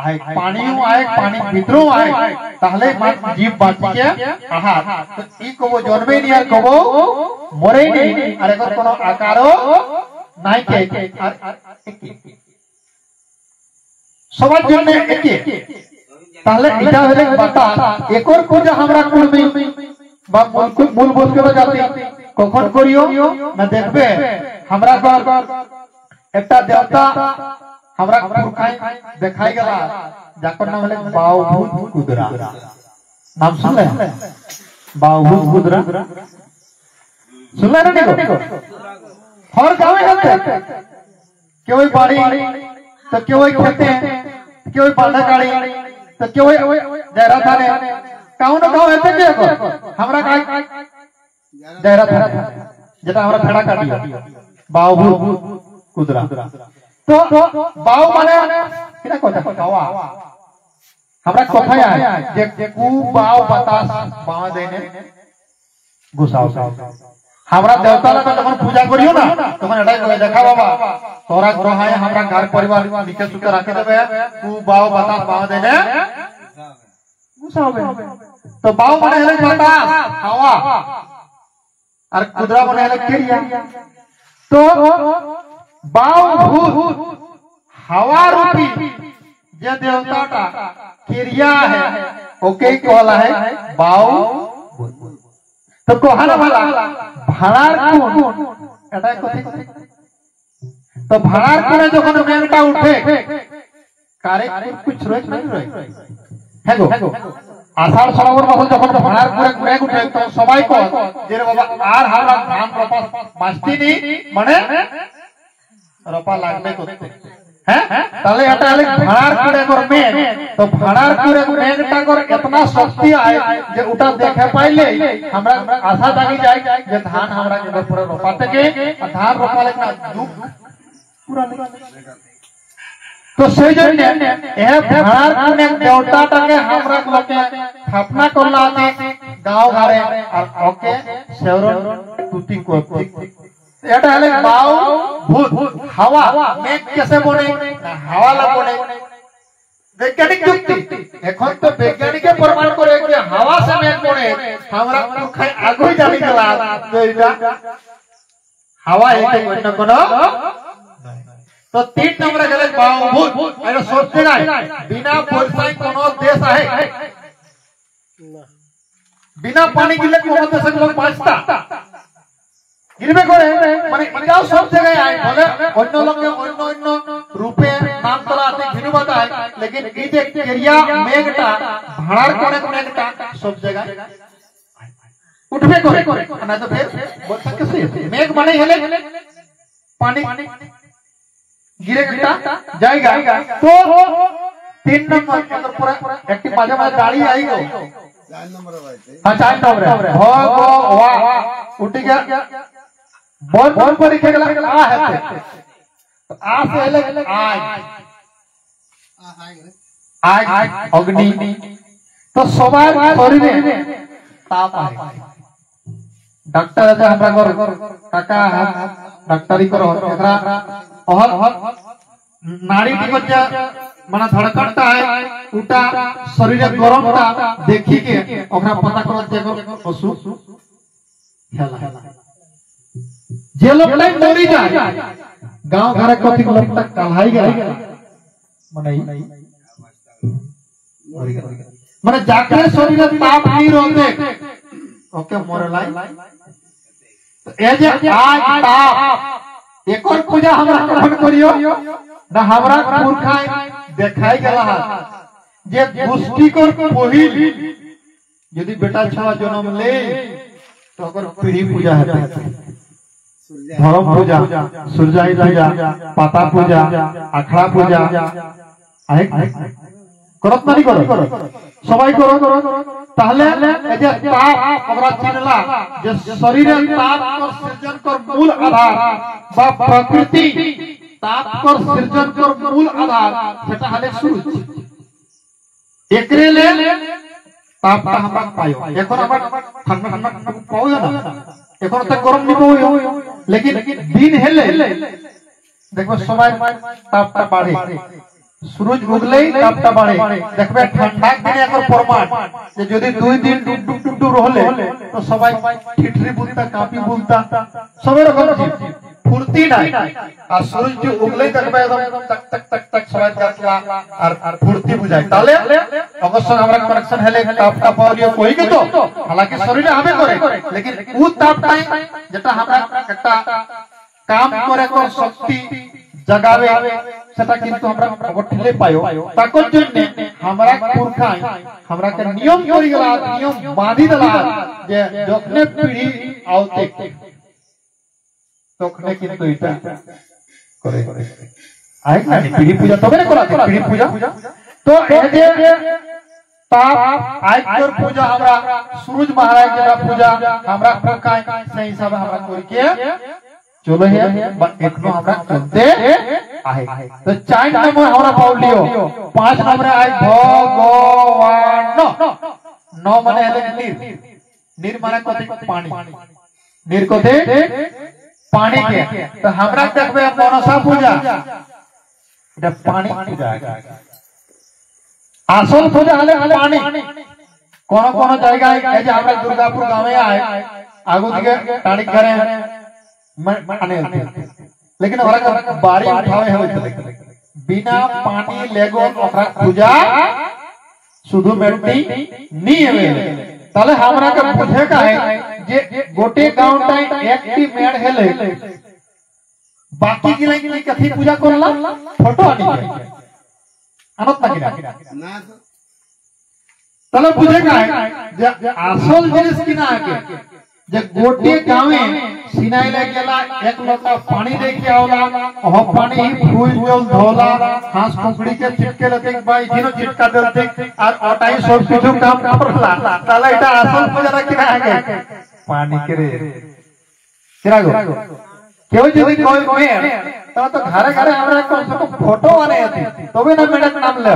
आए पानी आए पानी भीतरों आए ताहले मत जीव बाची के आहार तो ई को वो जन्मे नहीं आर को मरे नहीं अरे कोनो आकारो নাই কে আর সবার জন্য একে তাহলে এটা হলে বাতাস একর পূজা আমরা করবি বা মূল বস্তু জাতি কখন করিও না দেখবে আমরা একটা দেবতা हमरा पुरखाई देखाई गला जाकर नाम हले बाहुभूत कुदरा नाम सुन ले बाहुभूत कुदरा सुन ले निको हर गांव में होते कोई बाड़ी तो कोई खेते कोई बांधा गाड़ी तो कोई जयरा थाने काउन गांव होते के हमरा का जयरा थाने जेटा हमरा फेड़ा काटियो बाहुभूत कुदरा तो बाव माने किना কথা কাওয়া আমরা কথায় আয় যে কু বাও বাতাস বাও দেনে গুসাও हमरा देवता ला যখন পূজা করিও না তখন এটাই কই দেখা বাবা তোরা গ্রহায় আমরা ঘর পরিবার নিকে সুখে রাখি দেবে কু বাও বাতাস বাও দেনে গুসাবে তো বাও মানে হলো বাতাস হাওয়া আর কুদরা মানে হলো ক্রিয়া तो बाहुभूत हवा रूपी जे देवताटा क्रिया है ओके कहला है बाहुभूत तो कहला वाला भाड़ार कोन एटा कथि तो भाड़ार कोने যখন মেঘটা উঠে কারে कुछ রোজ नहीं রয় হেগো আষাঢ় শ্রাবণ মাসে যখন ভাড়ার করে মেঘ উঠে তো সবাই কয় যে বাবা আর হারা ধান রপা মাস্তিনি মানে রপা লাগবে করতে हैं তাহলে এটা হলো ভাড়ার করে কর মেঘ তো ভাড়ার করে মেঘটা কর इतना शक्ति आए যে ওটা দেখে পাইলে আমরা আশা জাগি যায় যে ধান আমরা के পুরো রপাতে के ধান রপালে না দুঃখ পুরা तो সেই জন্য এ ভাড়ার কোনে দেবতাটাকে আমরা লোকে স্থাপনা করলা আছে গাঁও ঘরে আর ওকে সেওরন তুতি করতে এটা হলো বাহুভূত হাওয়া মেঘ कैसे বনে না হাওয়া লা বনে वैज्ञानिक যুক্তি এখন তো বৈজ্ঞানিকে প্রমাণ করে যে হাওয়া से মেঘ বনে আমরা পুরখাই আগই জানি গেলা তো এটা হাওয়া এতে অন্য কোনো तो तीन नंबर गले बाहुभूत अरे सोचते ना बिना परिचय कोनो देश है बिना पानी गिरले कोन देश लोग पांचटा गिरबे करे মানে এটাও সব জায়গায় আয় বলে অন্য লোকে অন্য অন্য রূপে নাম তোলা আছে ভিন্নতা है लेकिन এই যে ক্রিয়া মেঘটা ভাড়ার কোনে কোনেটা সব জায়গায় উঠবে করে না তো फिर বলতে कैसे মেঘ মানে হলে পানি गिरेगा जाएगा तो 3 नंबर मतलब पूरा একটি মাঝে মাঝে গাড়ি আইগো 4 नंबर है हां 4 नंबर है भ ग वा उठी गया बोल बोल पर लिखेगा आ है तो आ से अलग आग अग्नि तो সবার শরীরে তাপ আয় डॉक्टर আছে আমরা কর কাকা डॉक्टरी करो एकरा और नाड़ी टिकट माने धड़कनटा है उटा शरीर गरमटा देखि के ओकरा पता करत जे पशु खेला जे लोग नहीं मरी जाए गांव घर कथि लोग तक कलाई गए माने माने जाके शरीर ताप नहीं रहते ओके मरलाई तो ए जे आग ताप एक और पूजा हमरा ग्रहण करियो ना हमरा पुरखा देखाई गेला जे पुष्टिकर पहिल यदि बेटा छवा जन्म ले तो ओकर पीढ़ी पूजा है धर्म पूजा सूर्याई पूजा पाता पूजा अखड़ा पूजा आहे करत नहीं करो सबाई करो তাহলে এই যে তাপ আমরা চিনলা যে শরীরের তাপ কর সৃজন কর মূল আধার বা প্রকৃতি তাপ কর সৃজন কর মূল আধার সেটা হলে সূর্য একরেলে তাপটা আমরা পাইও এখন আমরা ঠান্ডা ঠান্ডা পাও না এখন তো গরম নি পাও लेकिन दिन হেলে দেখো সবাই তাপটা বাড়ে सूरज उगले तापटा बाड़े देखबे ठंडा दिने एकर प्रमाण जे यदि 2 दिन डुब रहले तो सबाई ठिठरी बुलता कापी बुलता सबे रकम फुर्ती নাই আর सूरज जो उगले देखबे एकदम टक टक टक टक सबाई गातला আর फुर्ती बुझाय তাহলে অবশ্য আমরা কানেকশন হেলে তাপটা পাওয়া কই কে তো हालांकि শরীরে হবে করে लेकिन ও তাপটাই যেটা আমরা একটা কাম করে কোন শক্তি जगावे सेटा किंतु हमरा अगठले पायो ताकर जन्ने हमरा पुरखाय हमरा के नियम करि गेला नियम बांधी देला जे जखने पीढ़ी आवते तखने किंतु इटा करे आइ ना पीढ़ी पूजा तबे न कराते पीढ़ी पूजा तो ए जे ताप आइकर पूजा हमरा सूरज महाराज के पूजा हमरा पुरखाय से हिसाब हमरा करि के चलो है एकनो हमरा चलते आहे तो 4 नंबर हमरा पाउ लियो 5 नंबर आइ भगवान 9 माने है नीर नीर माने कथि पानी नीर कथि पानी के तो हमरा देखबे मनसा पूजा एटा पानी पूजा आसल पूजा हले पानी कोन জায়গায় এই যে আমরা দুর্গাপুর গ্রামে आए आगु दिके टाणी करे माने लेकिन ओरा का बारी उठावे होय बिना पानी लेगो ओकरा पूजा शुद्ध मेंटी नी हेवे ताले हमरा के पूछे का है जे गोटे गांव टाइ एकटी मेड हेले बाकी गिला की कथि पूजा करला फोटो आनी अनत ना ताले पूछे का है जे असल जिनिस किना के जे गोटे गावे सिनाई ले गेला एक लोटा पानी दे के आवला ओह पानी फूल जल धोला हाथ कुकड़ी के चिटके लगे भाई जिनो चिटका देते और ओटाई सब किछु काम करला ताला एटा असल पूजा किना है पानी के रे किरा गो केउ यदि कोई मेड तो घरे घरे हमरा को फोटो आने आती तबे ना मेड नाम ले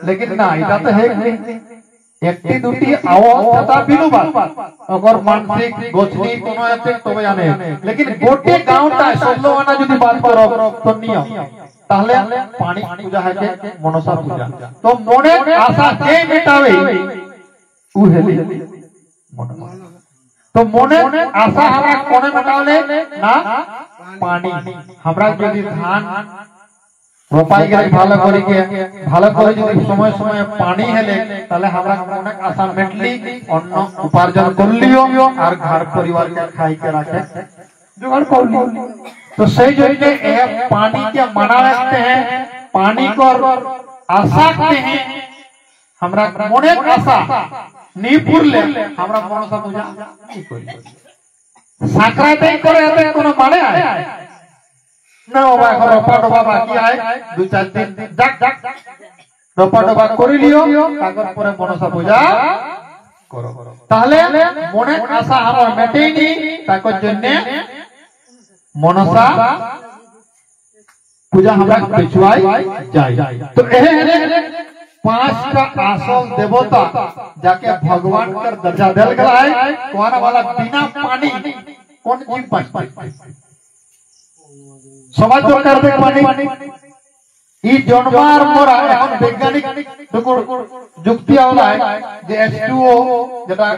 लेकिन ना एटा तो है একটি দুটি আওতা বিনুবা অগর মানসিক গোছনি কোন আছে তবে জানে लेकिन গোটে গাওটা সল্লওয়ানা যদি বাদ করো তো নিয়ম তাহলে পানি পূজা হয় মনসা পূজা তো মনে আশা কে মেটাবে ও হেলি तो मने आशा हमरा कोने मेटावले ना पानी हमरा यदि धान रोपाई गले ভালো করে যদি সময় সময় পানি হেলে তাহলে আমরা অনেক আশা মেটলি অন্য উপার্জন করলিও আর ঘর পরিবারকে খাইকে রাখে जुगाड़ कर ली। तो सही जो है पानी के मना रखते हैं, पानी को आशा करते हैं, हमरा मोने आशा नहीं पुरले हमरा मनसा पूजा नहीं करी साकराते करे आते कोनो माने आए ना बाबा এখন রপা ডবা বাকি আয় 2-4 দিন যাক রপা ডবা করে লিও তারপর পরে মনসা পূজা করো তাহলে মনে আশা আমার মেটেইনি তার জন্য মনসা पूजा हमरा पिछवाई जाए। तो पांचटा आसल देवता जाके भगवान कर दर्जा देल गया है कोना वाला बिना पानी कौन जीव पाए समाज तो कर दे पानी ई जन्मार मोरा এখন বৈজ্ঞানিক যুক্তি वाला है যে H2O যেটা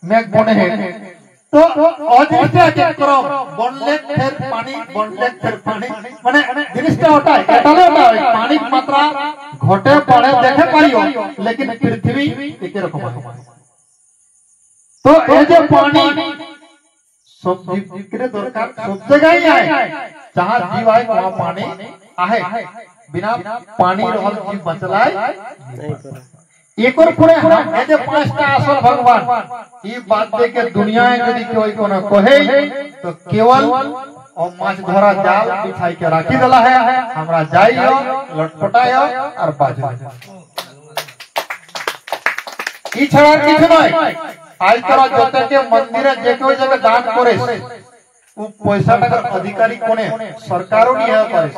মেঘ বনে है तो অদৃশ্য চক্রম বনলে ফের পানি মানে জিনিসটা ওটাই এটালে ওটাই পানির মাত্রা ঘটে পড়ে দেখে পারিও लेकिन पृथ्वी एक रकम है। तो ये जो पानी सब जीव के दरकार सब जगह ही है जहां जीव है वहां पानी आहे बिना पानी रहल जीव बचलाय नहीं करे। एक और पुरे हम जे पांचटा आसल भगवान ई बात दे के दुनिया में यदि कोई कोनो कहे तो केवल और माछ धरा जाल बिछाई के राखी देला है हमरा जाइयो लटपटायो और बाजो ई छड़ा किछु नय आज तोरा जते के मंदिरे जे कोई जगह दान करे उ पैसा टाका अधिकारी कोने सरकारो नहीं है करे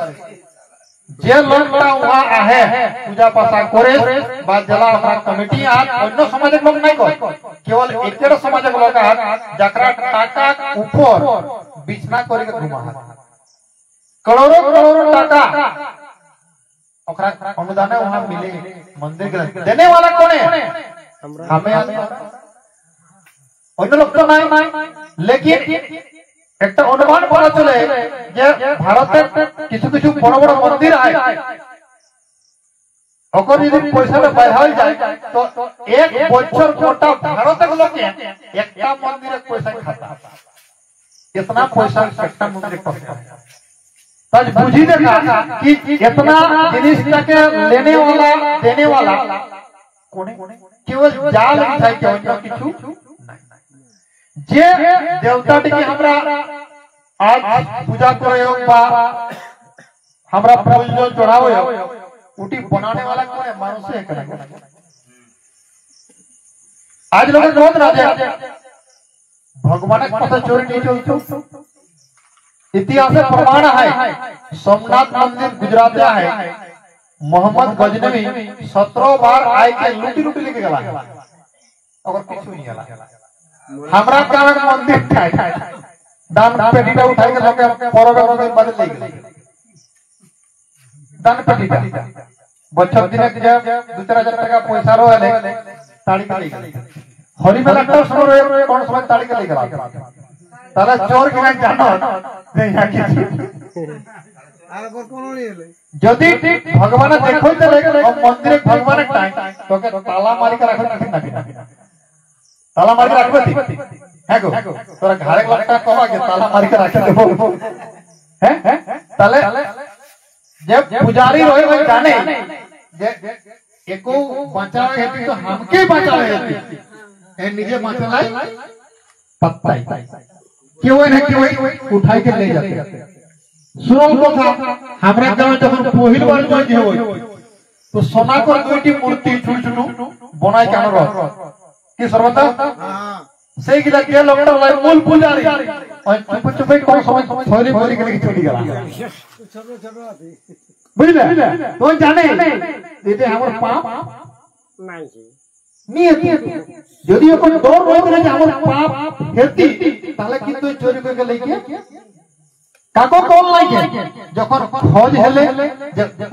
जे लोकटा वहां आहे पूजा पासा करे बाद जला हमरा कमिटी आ अन्य समाजक लोग नहीं को केवल एकेर समाजक लोग आ जकरा टाका ऊपर बिछना करे के घुमा करोड़ों टाका ओकरा अनुदान वहां मिले मंदिर के देने वाला कौन है हमें अन्य लोग तो नहीं लेकिन একটা অনুমান করা চলে যে ভারতের কিছু কিছু বড় বড় মন্দির আছে ওকর যদি পয়সাটা বাড়াই যায় তো এক বছর গোটা ভারতের লোকে একটা মন্দিরে পয়সা खाता कितना पैसा একটা মন্দিরে खर्च তাই বুঝি দেখা कि इतना जिनिस के लेने वाला देने वाला कोने केवल जाल बिछाई के अन्य কিছু जे देवता टिके हमरा आज पूजा करे बा हमरा फूल जो चढ़ावे उटी बनाने वाला कौन है मनुष्य है करे आज लोग बहुत राजे भगवान के पास चोरी नहीं चलतो इतिहास में प्रमाण है सोमनाथ मंदिर गुजरात में है मोहम्मद गजनवी 17 बार आए के लूटी लूटी लेके गला अगर कुछ नहीं गला हमरा गांव में मंदिर था दान पेटीटा उठाई के लोग परबे में बदल ले गए दान पेटीटा बचत दिन के जब 2000 টাকা पैसा रोले ताड़ी के ले गए हरि मेला तो सुनो रे कौन समय ताड़ी के ले गला तारा चोर के जानो जे यहां की आर पर कोन लेले जदी भगवान देखो तो मंदिर भगवान टाइम तो के ताला मारी के रखो ना ताला मार के रखबे है गो तोरा घरे लगता कहवा के ताला मार के रखे देबो हैं ताले जब पुजारी रहे वो जाने जे एको बचावे हेती तो हमके बचावे हेती ए निजे बचलाई पत्ताई क्यों है क्यों उठाई के ले जाते सुनो कथा हमरा गांव जब पहिल बार जो हो तो सोना को दुईटी मूर्ति छोट छोट बनाई के आनो कि सर्वदा সেই গিলা কে লোকটা লাই মূল পূজারি আর চুপ চুপ কোন সময় থইলি ভরি গেলে কি চলি গেল ছোট ছোট আছে বুঝলে তুই জানে এতে আমার পাপ নাই নিয়তি যদি কোন দৌড় রয়ে গেলে যে আমার পাপ হেতি তাহলে কিন্তু চোরি করে গেলে কি কাকো কোন লাগে যখন খোঁজ হেলে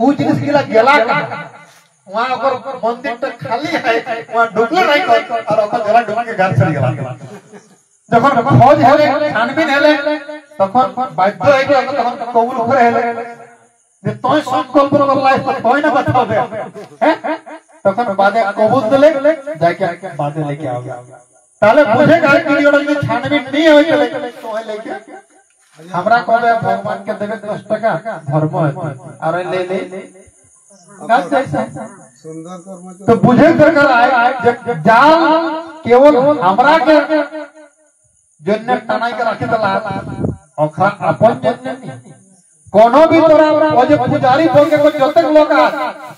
ও জিনিস গিলা গেলা वहां अगर मंदिर तो खाली है वहां ढुकले नहीं और ओकर जरा ढुक के घर चली गला যখন খোঁজ হেলে ছানবিন হেলে তখন বাধ্য হই যে তখন কবুল করে হেলে যে তুই সংকল্প করলাই তুই না বাঁচাবে হ্যাঁ তখন বাদে কবুল দিলে যাকে বাদে लेके आओगे তাহলে বুঝেगा ভিডিওটা যদি ছানবিন नहीं होई चले तो है लेके हमरा कहबे भगवान के देबे 10 টাকা धर्म है और ले ले गाछ जैसा सुंदर कर्म तो बुझे दरकार आए जाल केवल हमरा के जन्ने तनाई के रखी दला ओखरा अपन जन्ने कोनो भी तोरा ओ जे पुजारी बोल के कोई जतक लोग आ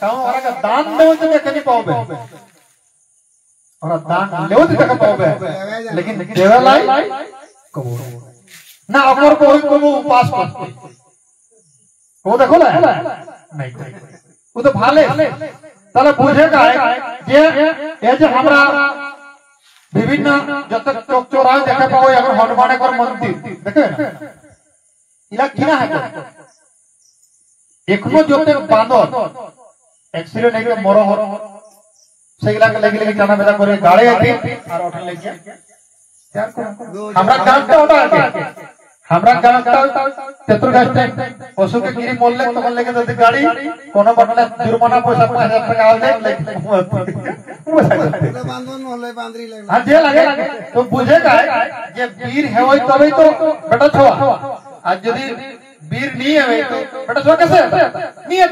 कहूं ओरा के दान देव से देख नहीं पाओबे ओरा दान लेव से देख पाओबे लेकिन देवे लाई कबूल ना ओकर कोई को उपास कर वो देखो ला नहीं वो तो भाले তাহলে বুঝেगा যে এই যে আমরা বিভিন্ন যত চোক চোরাই দেখে পাবো এখন হনুমানের মন্দির দেখেন ইলা কিনা হয় এখনো যত বাঁদর অ্যাক্সিডেন্ট হয়ে মর সেগুলাকে লেগে লেগে জানা বেলা করে গাড়ি আছে আর ওঠে লেগে আমরা গাঁটা ওটা আছে हमरा गांवটা চতুর্গাছটা পশুকে গিরি মরলে তখন লেগে যদি গাড়ি কোন বটলে জুরমানা পয়সা 5000 টাকা আলে বান্ধন হলে বাঁধরি লাগে हां जे লাগে তো বুঝেगा যে বীর হয় তবেই তো বেটা ছোয়া আর যদি বীর नहीं है तो बेटा ছোয়া कैसे नहीं है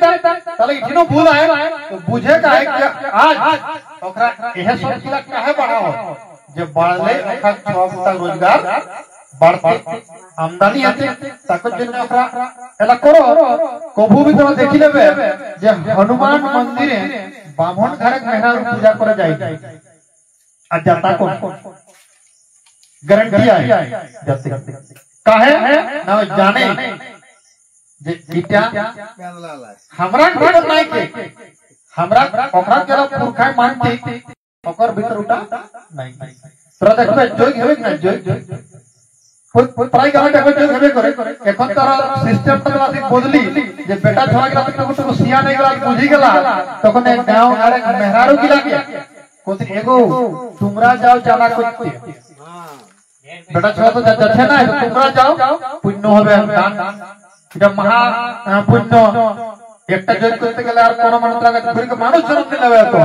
তাহলে ইঠিনো ভুল है तो बुझेगा कि आज ओकरा एहे सोचला काहे बढ़ाओ जे बढ़ले ओकरा छोटा रोजगार बढ़ते आमदानी आते ताकर जন্য ओकरा एला करो कबू भी तो देखि लेबे जे हनुमान मंदिरे ब्राह्मण घरे मेहरा पूजा करे जाय आ जाता कोन गारंटी है जाते काहे ना जाने जे इटा हमरा के नहीं के हमरा ओकरा केला पुरखा मानती ओकर भीतर उठा नहीं तोरा देखबे जोग हेबे ना जोग प्राय गाना देखबे जोग हेबे करे এখন তারা সিস্টেমটা আসি বদলি যে বেটা ছোয়া গলা তো সিয়া নাই গলা বুঝি গলা তখন এক গাঁও আরে মেহরারু কি লাগে কোতি এগো তোমরা যাও জানা করতে বেটা ছোয়া তো যাচ্ছে না তোমরা যাও পুণ্য হবে দান এটা মহা পুণ্য একটা জয় করতে গেলে আর কোন মন্ত্রাকে ঘুরে মানুষ জন্ম দিলে তো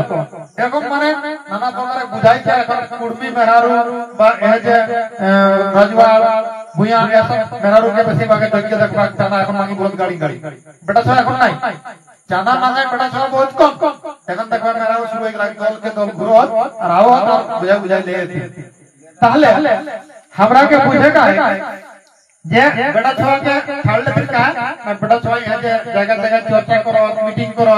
এরকম মানে নানা প্রকারে বুঝাই যায় এখন কুর্মি মেহরারু বা এই যে রাজওয়াল ভুইয়া এসব মেহরারু के বেশি ভাগে যোগ্য দেখবা জানা এখন মাগি বহুত গাড়ি বেটা ছোয়া এখন নাই জানা মাগে বেটা ছোয়া বহুত কম এখন দেখবা মেহরারু শুরু হয়ে গেল দল के दल ঘুরো আর आओ আর বুঝাই लेती তাহলে हमरा के बुझेगा जे बेटा छोआ के खाड़ले फिरका और बेटा छोआ यहां जे जगह जगह चर्चा करो मीटिंग करो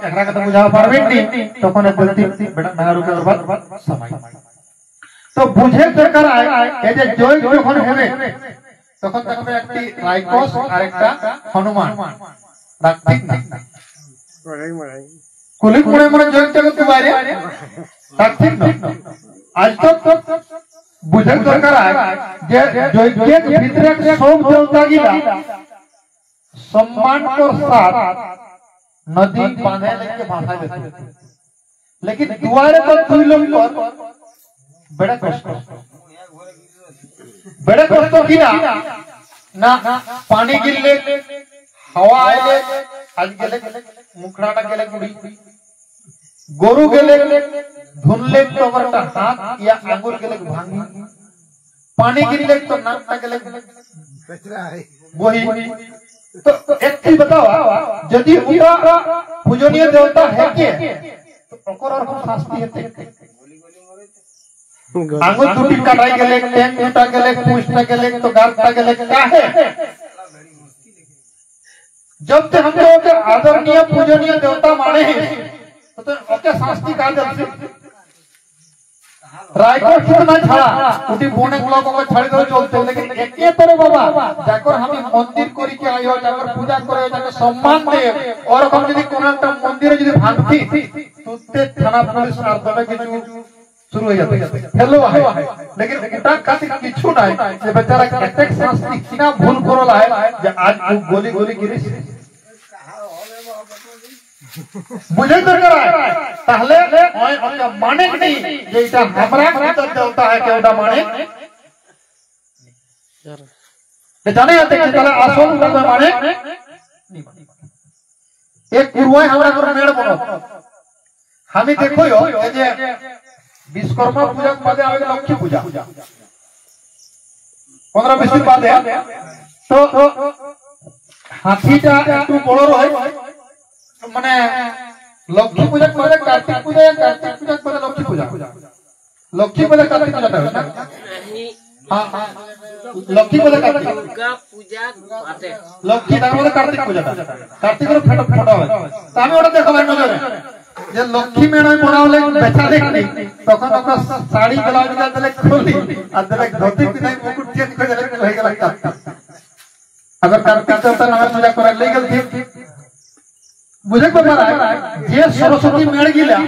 एकरा के तो बुझा पारबे नहीं तखन बोलती बेटा मेहरारू के बर्बाद समय तो बुझे दरकार ए जे जय যখন হবে তখন দেখবে একটি রাইকস আর একটা হনুমান ঠিক না কুলিক মনে মনে জয় জগতে বাইরে ঠিক না आज तक बुझे दरकार जे जय के भीतर सब देवता गिला सम्मान के साथ नदी बांधे लेके भाषा देते लेकिन दुआरे पर कोई लोग बड़ा कष्ट किना ना पानी गिरले हवा आइले आज गेले मुखड़ाटा गेले गुड़ी गरु गेले धुनले तो बरटा हाथ या आंगुर गेले भांगी पानी गिरले तो नाकटा गेले कचरा है वही तो एक चीज बताओ यदि उनका पूजनीय देवता है के तो ओकर और शास्ति हेते आंगुर टूटी कटाई गेले टेंग टूटा गेले पूछता गेले तो गारता गेले काहे जब से हम लोग आदरणीय पूजनीय देवता माने हैं तो ओके शास्ति का जब रायकोट कितना छड़ा उठी बोने लोग को छड़ी दो चलते लेकिन एके तोरे बाबा जाकर हम मंदिर करी के आयो जाकर पूजा करे जाकर सम्मान दे और हम यदि कोनटा मंदिरे यदि भांगती तुते थाना पुलिस আর দমে কিছু শুরু হয়ে যাবে हेलो है लेकिन उटा काटी কিছু নাই যে বেচারা एक शास्ति किना भूल करला है जे आज गोली गोली गिरी बुझे दरकार তাহলে ওই ওটা মানে नहीं যে এটা हमरा भीतर देवता है के ওটা মানে ते जाने आते कि তাহলে আসল মানে नहीं एक पूर्वाय हमरा को मेड़ बनो हमें देखो यो जे विश्वकर्मा पूजा के बाद आवे लक्ष्मी पूजा 15-20 दिन बाद है तो हाथीटा একটু বড় রয় মানে লক্ষ্মী পূজা করে কার্তিক পূজা করে লক্ষ্মী পূজা কার্তিক পূজাটা হয় না हां লক্ষ্মী পূজা কার্তিক দুর্গা পূজা বাদে লক্ষ্মী তারপরে কার্তিক পূজাটা কার্তিকের ফটো হয় তো আমি ওটা দেখো ভাই নজরে যে লক্ষ্মী মেড়ায় পড়াওলে বেচা দেখনি তখন ওটা শাড়ি ব্লাউজ দিলে খুলি আর দিলে ধুতি পিনাই মুকুট চেঞ্জ করে দিলে হয়ে গেল কার্তিক अगर कार्तिक चौथा नाम पूजा करे ले गेल थी मुझे को पता है जे सरस्वती मेड़ गिला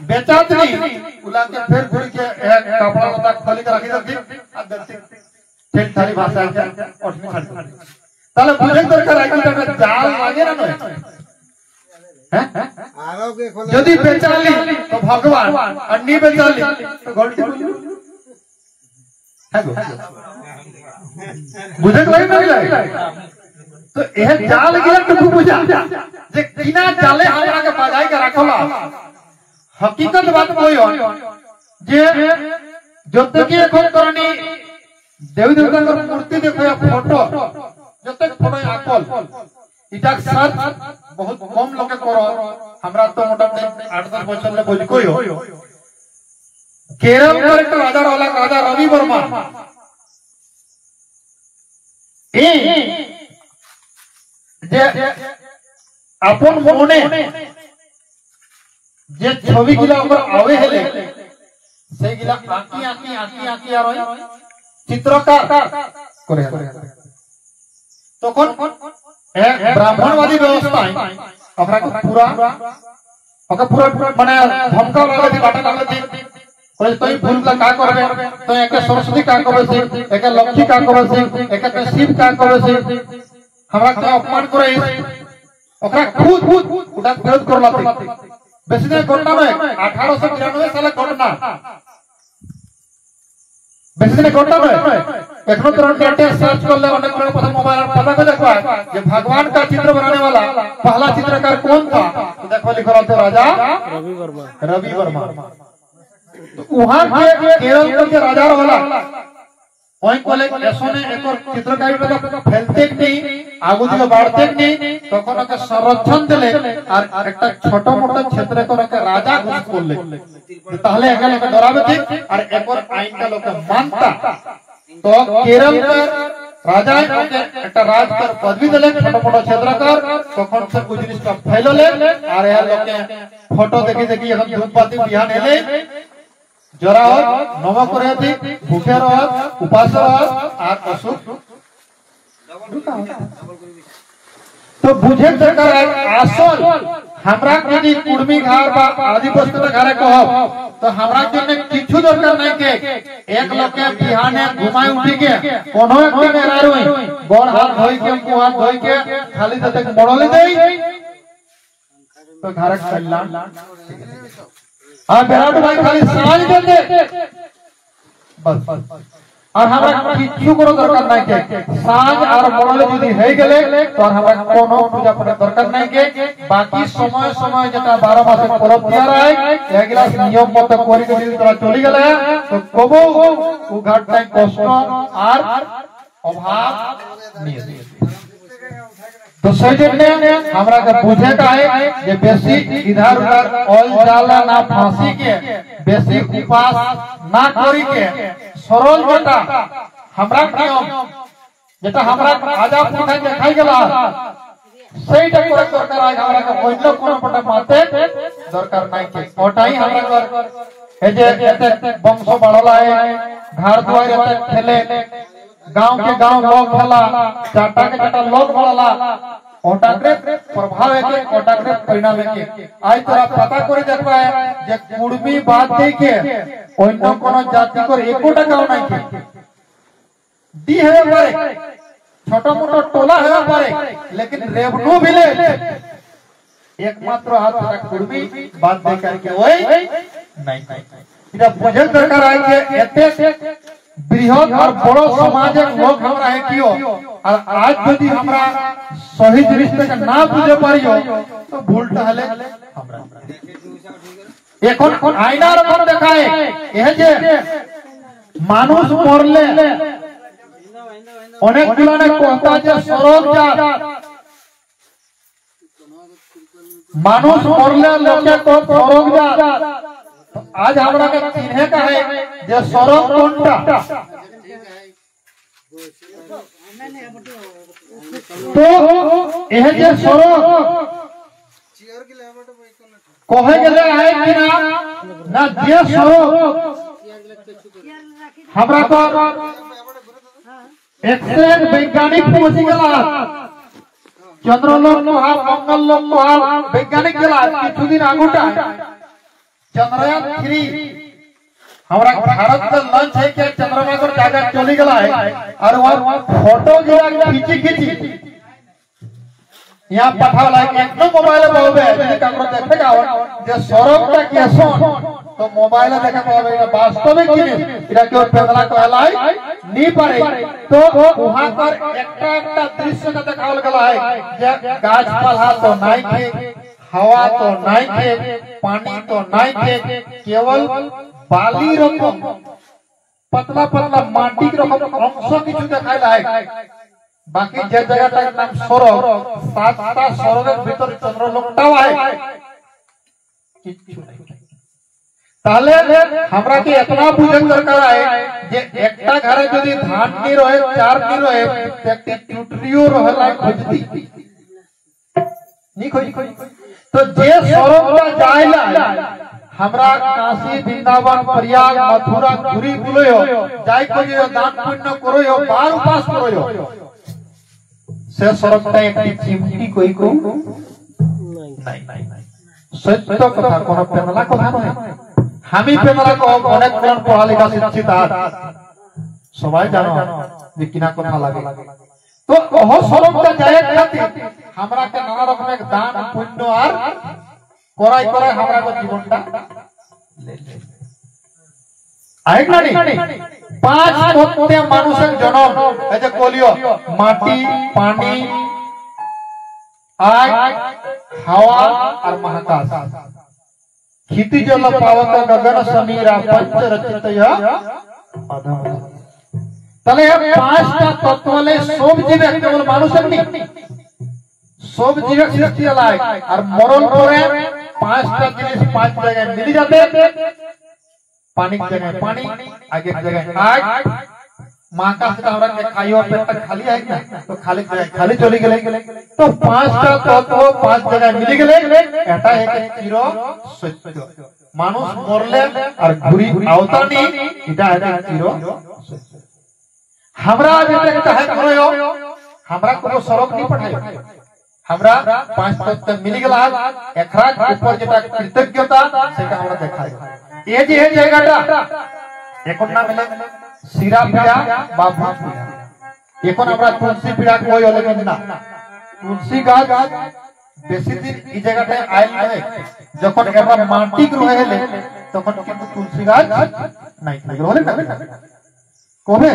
बेचात नहीं उला के फिर घुर के कपड़ा लता खोली के रखी दे आ दर्शी ठीक थाली भाषा के ओठनी छाड़ ताले बुझे दरकार है कि जाल लागे ना नय हैं आरो के खोले यदि बेचाली तो भगवान और नी बेचाली तो गोल्डी है गो बुझे कोई नहीं लगे तो यह जाल गिला टुकु बुझा जे किना जाले हमरा के बजाई के रखला हकीकत बात कोई हो जे जते की এখন करनी देवी देवता के मूर्ति देखो या फोटो जते फोटो आकल इटा सर्च बहुत कम लोग करो हमरा तो मोटा 8-10 बछर ले बोल कोई हो केरल का एक राजा वाला राजा रवि वर्मा जे अपन मने जे छवि गिला ऊपर आवे हेले से गिला आकी आरोय चित्रकार करे तखन एक ब्राह्मणवादी व्यवस्था ओकरा पूरा माने धमका वाला बाटा डाले थी कोई तोई भूल का करबे तो एक सरस्वती का करबे से एक लक्ष्मी का करबे से एक शिव का करबे से हमरा के अपमान करे ओकरा खुद उड़ा विरोध करला बेसी दिन घटना में 1893 साल घटना बेसी दिन घटना में एखनो तुरंत डाटा सर्च कर ले अनेक लोग पता मोबाइल पर पता को देखवा ये भगवान का चित्र बनाने वाला पहला चित्रकार कौन था तो देखो लिखा था राजा रवि वर्मा तो वहां के केरल के राजा वाला वहीं कोले ऐसोने एक और चित्रकारी पे फैलते नहीं आगु दिके बढ़ते नहीं तखन के संरक्षण दिले और একটা ছোট মোটো क्षेत्र को रखे राजा घोषित करले ताहले एका लोग डरावे थी और एक और आईन का लोग मानता तो केरल के राजा के একটা राज कर पदवी दिले ছোট মোটো क्षेत्र कर तखन से कुछ जिनिस फैलले और यह लोग के फोटो देखि देखि এখন धूपबाती बिहान एले जरा नमक रहती भूखे रह उपास रह और अशुभ तो बुझे सरकार आसल हमरा यदि कुर्मी घर बा आदिवासी घरे कहब तो हमरा जने किछु दरकार नहीं के एक लोग के बिहाने घुमाई उठी के कोनो एक दिन एरारोई गोड़ हाथ धोई के मुंह हाथ धोई के खाली देते मड़ले देई तो घर कल्याण विराट भाई खाली साज देते बस और हमरा किछु करो दरकार नहीं के साज और मड़ले यदि हे गेले तो हमरा कोनो पूजा पाठ दरकार नहीं के बाकी समय समय जेटा 12 मास पर्व दिया रहे एगिला नियम मत करि के यदि तोरा चली गेले तो कबो उ घाट टाइम कष्ट और अभाव नहीं तो सजने हमरा के बुझे का है जे बेसी इधर उधर ऑयल डाला ना फांसी के बेसी उपास ना करी के सरल बेटा हमरा नियम जेटा हमरा आजा पूछा देखाई गेला सेटा करे दरकार है हमरा के कोइनो कोनो पटा माते दरकार नहीं के ओटाई हमरा कर ए जे एते वंश बढ़ला है घर दुआर एते खेले गांव के गांव लोग खेला चाटा के चाटा लोग बढ़ला ओटाग्रे प्रभाव है के ओटाग्रे परिणाम है के आज तोरा पता करे देखबा है जे कुर्मी बात दे के अन्य कोनो जाति को एकोटा गांव नहीं के दी है पारे छोटा मोटा टोला है पारे लेकिन रेवन्यू मिले एकमात्र हाथ तक कुर्मी बात दे करके ओए नहीं इरा बुझल दरकार है के एते बृहद और बड़ो समाज लोग हमरा है कियो और आज यदि हमरा सही जिनिस के ना बुझे पारियो तो भूलटा हले हमरा এখন আয়নার মন দেখায় এই যে মানুষ মরলে অনেকগুলো না কথা যে সরব যা মানুষ মরলে লোকে তো সরব যা आज हमरा के चिन्हे का है जे सड़क कोनटा तो एह जे सड़क कहे गेले है कि ना जे सड़क हमरा को एक वैज्ञानिक पहुंची गेला चंद्रलोक को हाल मंगललोक को हाल वैज्ञानिक गेला কিছুদিন आगुटा चंद्रयान 3 हमारा भारत का लॉन्च है कि चंद्रमा को जाकर चली गया है और वहां फोटो जो खींची खींची यहाँ पठाला एकदम मोबाइल बोलबे यदि काकरो देखेगा जे सौरभ का केसो तो मोबाइल देखा पावे वास्तविक जिनिस इरा के पेदला कहलाई नी पारे तो वहां पर एकटा दृश्य का देखावल गला है जे गाछ पाला तो नहीं थे हवा तो नहीं थे पानी तो नहीं थे केवल बाली रकम पतला पतला माटी रकम अंश किछु देखाइला है बाकी जे जगह नाम सौरभ 7टा सौरभের ভিতর চন্দ্রলোকটাও है किछु नहीं তাহলে हमरा के इतना बुझन दरकार है जे एकटा घरे यदि धान की रहे चार की रहे एकटी टुटरियो रहला खोजती नी खोजी तो जे सौरभटा जाइला हमरा काशी वृंदावन प्रयाग मथुरा घुरी बुलयो जाय को जे दान पुण्य करोयो बार उपास करोयो से सौरभटा एकटी चिमटी कोई को नहीं सत्य कथा कोन पेनला कथा नहीं हामी पेनला को अनेक कोन पढ़ा लिखा शिक्षित सबाई जानो जे किना कथा लागे तो ओह सौरभटा जाय खातिर हमरा के नाना रकम एक दान पुण्य और कराई कराई हमरा को जीवनटा ले ले आइक नहीं 5 मोटे मानुषक जन्म ए जे कोलियो माटी पानी आग हवा और महाकाश खेती जल पावक गगन समीरा पंच रचित यह अधम तले 5टा तत्वले सब जीव केवल मानुषक नहीं सब जीव सृष्टि लायक और मरण परे 5टा जिनिस 5 जगह मिल जाते पानी की जगह पानी आगे की जगह आग महाकाश का हमरा के खाइयो पेट खाली है ना तो खाली जगह खाली चली गेले तो 5टा तत्व 5 जगह मिल गेले एटा है कि चिरो सत्य मानुष मरले और घुरी आवतानी इटा है चिरो सत्य हमरा अभी तक चाहे करो हमरा को सड़क नहीं पठायो हमरा 5 तत्व मिल गेला एकरा ऊपर जेटा कृतज्ञता सेटा हमरा देखाय ए जे जगहटा এখন না মিলে সিরা পীড়া বা ভাত পীড়া এখন আমরা তুলসী পীড়া কই হলে না তুলসী গাছ বেশি দিন এই জায়গাটায় আইল নয় যখন আমরা মাটি রয়ে হেলে তখন কিন্তু তুলসী গাছ নাই থাকে হলে না কবে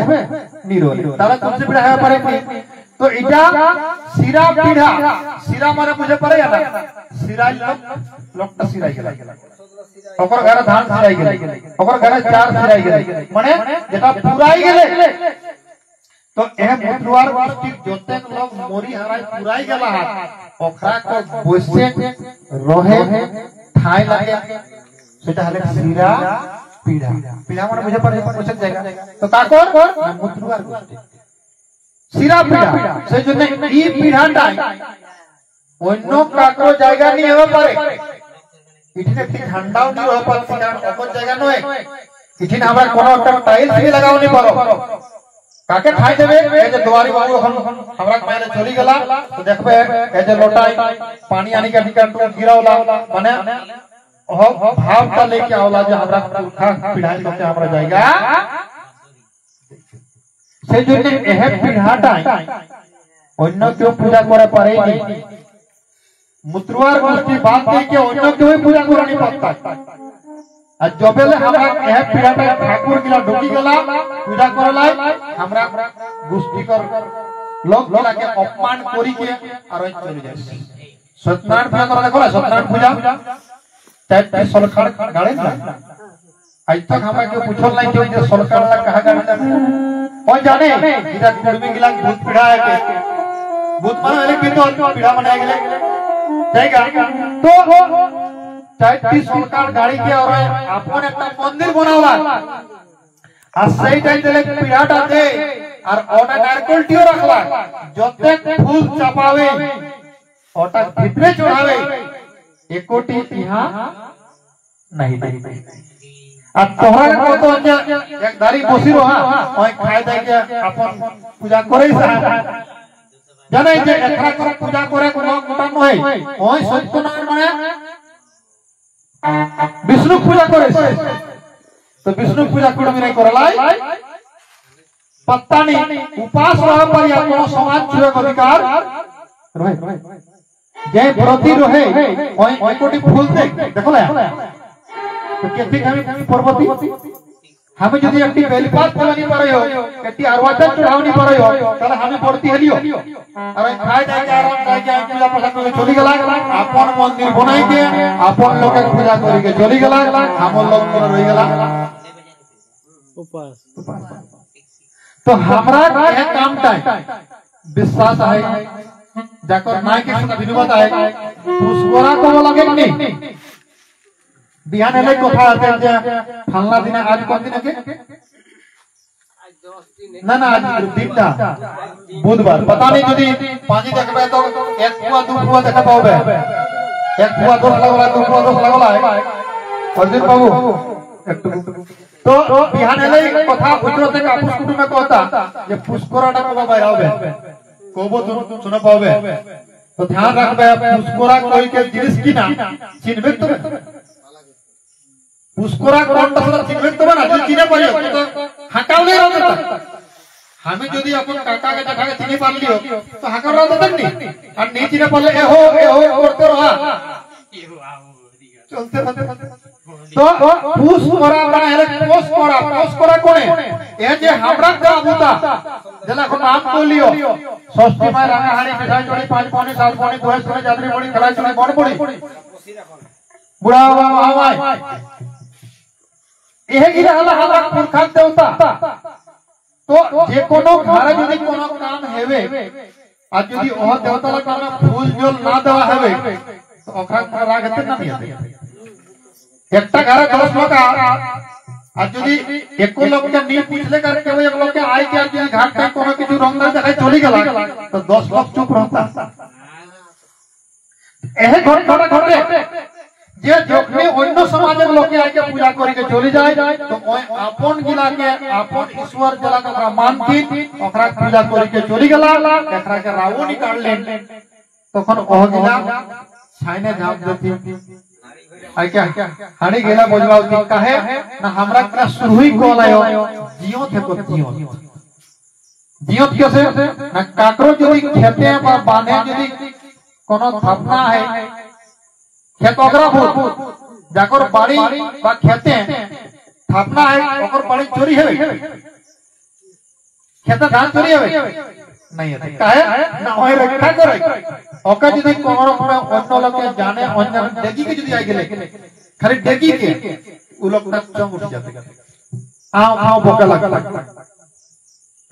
নিরোল তারা তুলসী পীড়া হয়ে পারে কি তো এটা সিরা পীড়া সিরা মানে বুঝে পারে না সিরাই লোকটা সিরাই গেল ओकर घर धान सिराई गेले ओकर घर चार सिराई गेले माने जेटा पुराई गेले तो एह मुद्रवार गोष्ठी जोतेक लोग मोरी हराई पुराई गेला ओकरा को बोसे रहे ठाई लागे सेटा हले सिरा पीड़ा पीड़ा माने बुझे पड़े पोषक जाएगा तो काकोर मुद्रवार गोष्ठी सिरा पीड़ा से जने ई पीड़ाटा অন্য কাকরো জায়গা নিয়ে হবে পারে इठिन एक ठंडाও नहीं हो पाती ना अपन जगह नय इठिन हमरा कोनो একটা টাইলস भी लगाओ नहीं पारो काके खाई देबे ए जे दुआरी बाबू हमरा पहले चली गेला तो देखबे ए जे लोटाई पानी आनी के निकल तो गिरावला माने ओ भावटा लेके आवला जे हमरा पुरखा पिढ़ाई के हमरा जाएगा সেই জন্য এহ পিঢ়াটাই অন্য কেউ পূজা করে পারেনি मुद्रवार गोष्ठी बात के अन्य केउ पूजा करनी पड़ता आ जबेले हमरा एह पीड़ाटा ठाकुर गिला ढुकी गेला पूजा करलाई हमरा गोष्ठी कर लोग गिलाके अपमान करी के और चले जाए सत्यनारायण पूजा करा देखो सत्यनारायण पूजा चाहे सरकार गाड़े ना आज तक हमरा के पूछल नहीं कि जे सरकार ला कहा गाड़ी कोई जाने इधर कुड़मी गिला भूत पीड़ा है के भूत मानो एक भी तो पीड़ा बनाया गेले जाएगा तो चाहे सरकार गाड़ी के और अपन एक मंदिर बनावा আর সেইটাই দিলে পিড়াটা দে আর ওটা নারকলটিও রাখলা যতে ফুল চাপাবে ওটা ভিতরে চড়াবে একটি ইহা নাই দে আর তোহরা কত যে এক দাড়ি বসি রহা ওই খাই দেই যে আপন পূজা করেই জানাই যে একরা করে পূজা করে কোন মোটা নয় ওই সত্যনারায়ণ মানে বিষ্ণু পূজা করে तो विष्णु पूजा कुड़मी नहीं करलाई पत्ता नहीं उपास रह पर या कोनो समाज छुए अधिकार रहे जे व्रती रहे ओई कोटी फूल दे देखो ले तो केथि हम पर्वती हम जदी एकटी बेलपात फलानी परयो केटी आरवाचन चढ़ावनी परयो ताले हम पड़ती हलियो और खाय जाय के आराम जाय के पूजा पाठ करे चली गेला अपन मंदिर बनाई के अपन लोग के पूजा करी के चली गेला हम लोग कर रही गेला उपास तो हमरा के काम टाइम विश्वास है जाकर नाय के संग विनोद है पुष्करा को लगे नहीं बिहान ले कथा आते जे फलना दिन आज कोन दिन के ना ना आज दिनटा बुधवार पता नहीं यदि पानी देखबे तो एक पुआ दो पुआ देखा पाओबे एक पुआ दो लगला दो पुआ दो लगला है अर्जुन बाबू तो बिहान ले कथा उजरते का पुष्कुट में कहता जे पुष्कराटा को बायरावे कोबो तुम सुन पाओबे तो ध्यान रखबे पुष्करा कोई के जिनिस की ना चिन्हबे तो पुष्करा कोनटा से चिन्हबे तो ना जे चिने परियो तो हटावले रहता हमें यदि अपन काका के जगह चिने पाल लियो तो हकार रहता नहीं और नहीं चिने पाले ए हो करते रहा चलते रहते तो पुष्करा बना है पुष्करा कोने ए जे हमरा का बुता जला को नाम को लियो षष्ठी में रंगा हाड़ी मिठाई जोड़ी 5 पौनी 7 पौनी 2 सोने जादरी बड़ी खलाई सोने बड़ बड़ी बुढ़ा हवाई एहे गिरा हला हमरा पुरखा देवता तो जे कोनो घर यदि कोनो काम हेवे आ यदि ओह देवता ला कोनो फूल जल ना देवा हेवे तो ओकरा रागते ना दिया एकटा घर 10 लोग आज यदि एको लोग के नी पूछले करके वो एक लोग के आय के आज यदि घाट पे कोनो किछु रंग देखाई चली गेला तो 10 लोग चुप रहता एहे घटे जे जोखमे अन्य समाजक लोग के आय के पूजा करी के चली जाय तो ओय आपन गिला के आपन ईश्वर जला के मान की ओकरा पूजा करी के चली गेला एकरा के रावो निकाल ले तखन ओह गिला छाइने झाप देती आई क्या हाड़ी गेला बोझवाती काहे ना हमरा का सुरहुई कोलायो जियो थे को जियो कैसे ना काकरो यदि खेते में बांधे यदि कोनो थापना है खेत ओकरा भूत जाकर बाड़ी बा खेते थापना है ओकर बाड़ी चोरी है खेत धान चोरी है नहीं है काहे ना ओए रक्षा करे ओका यदि कोनो में अन्य लोग के जाने अन्य डेगी के यदि आई गेले खाली डेगी के उ लोग चंग उठ जाते आओ भोका लगता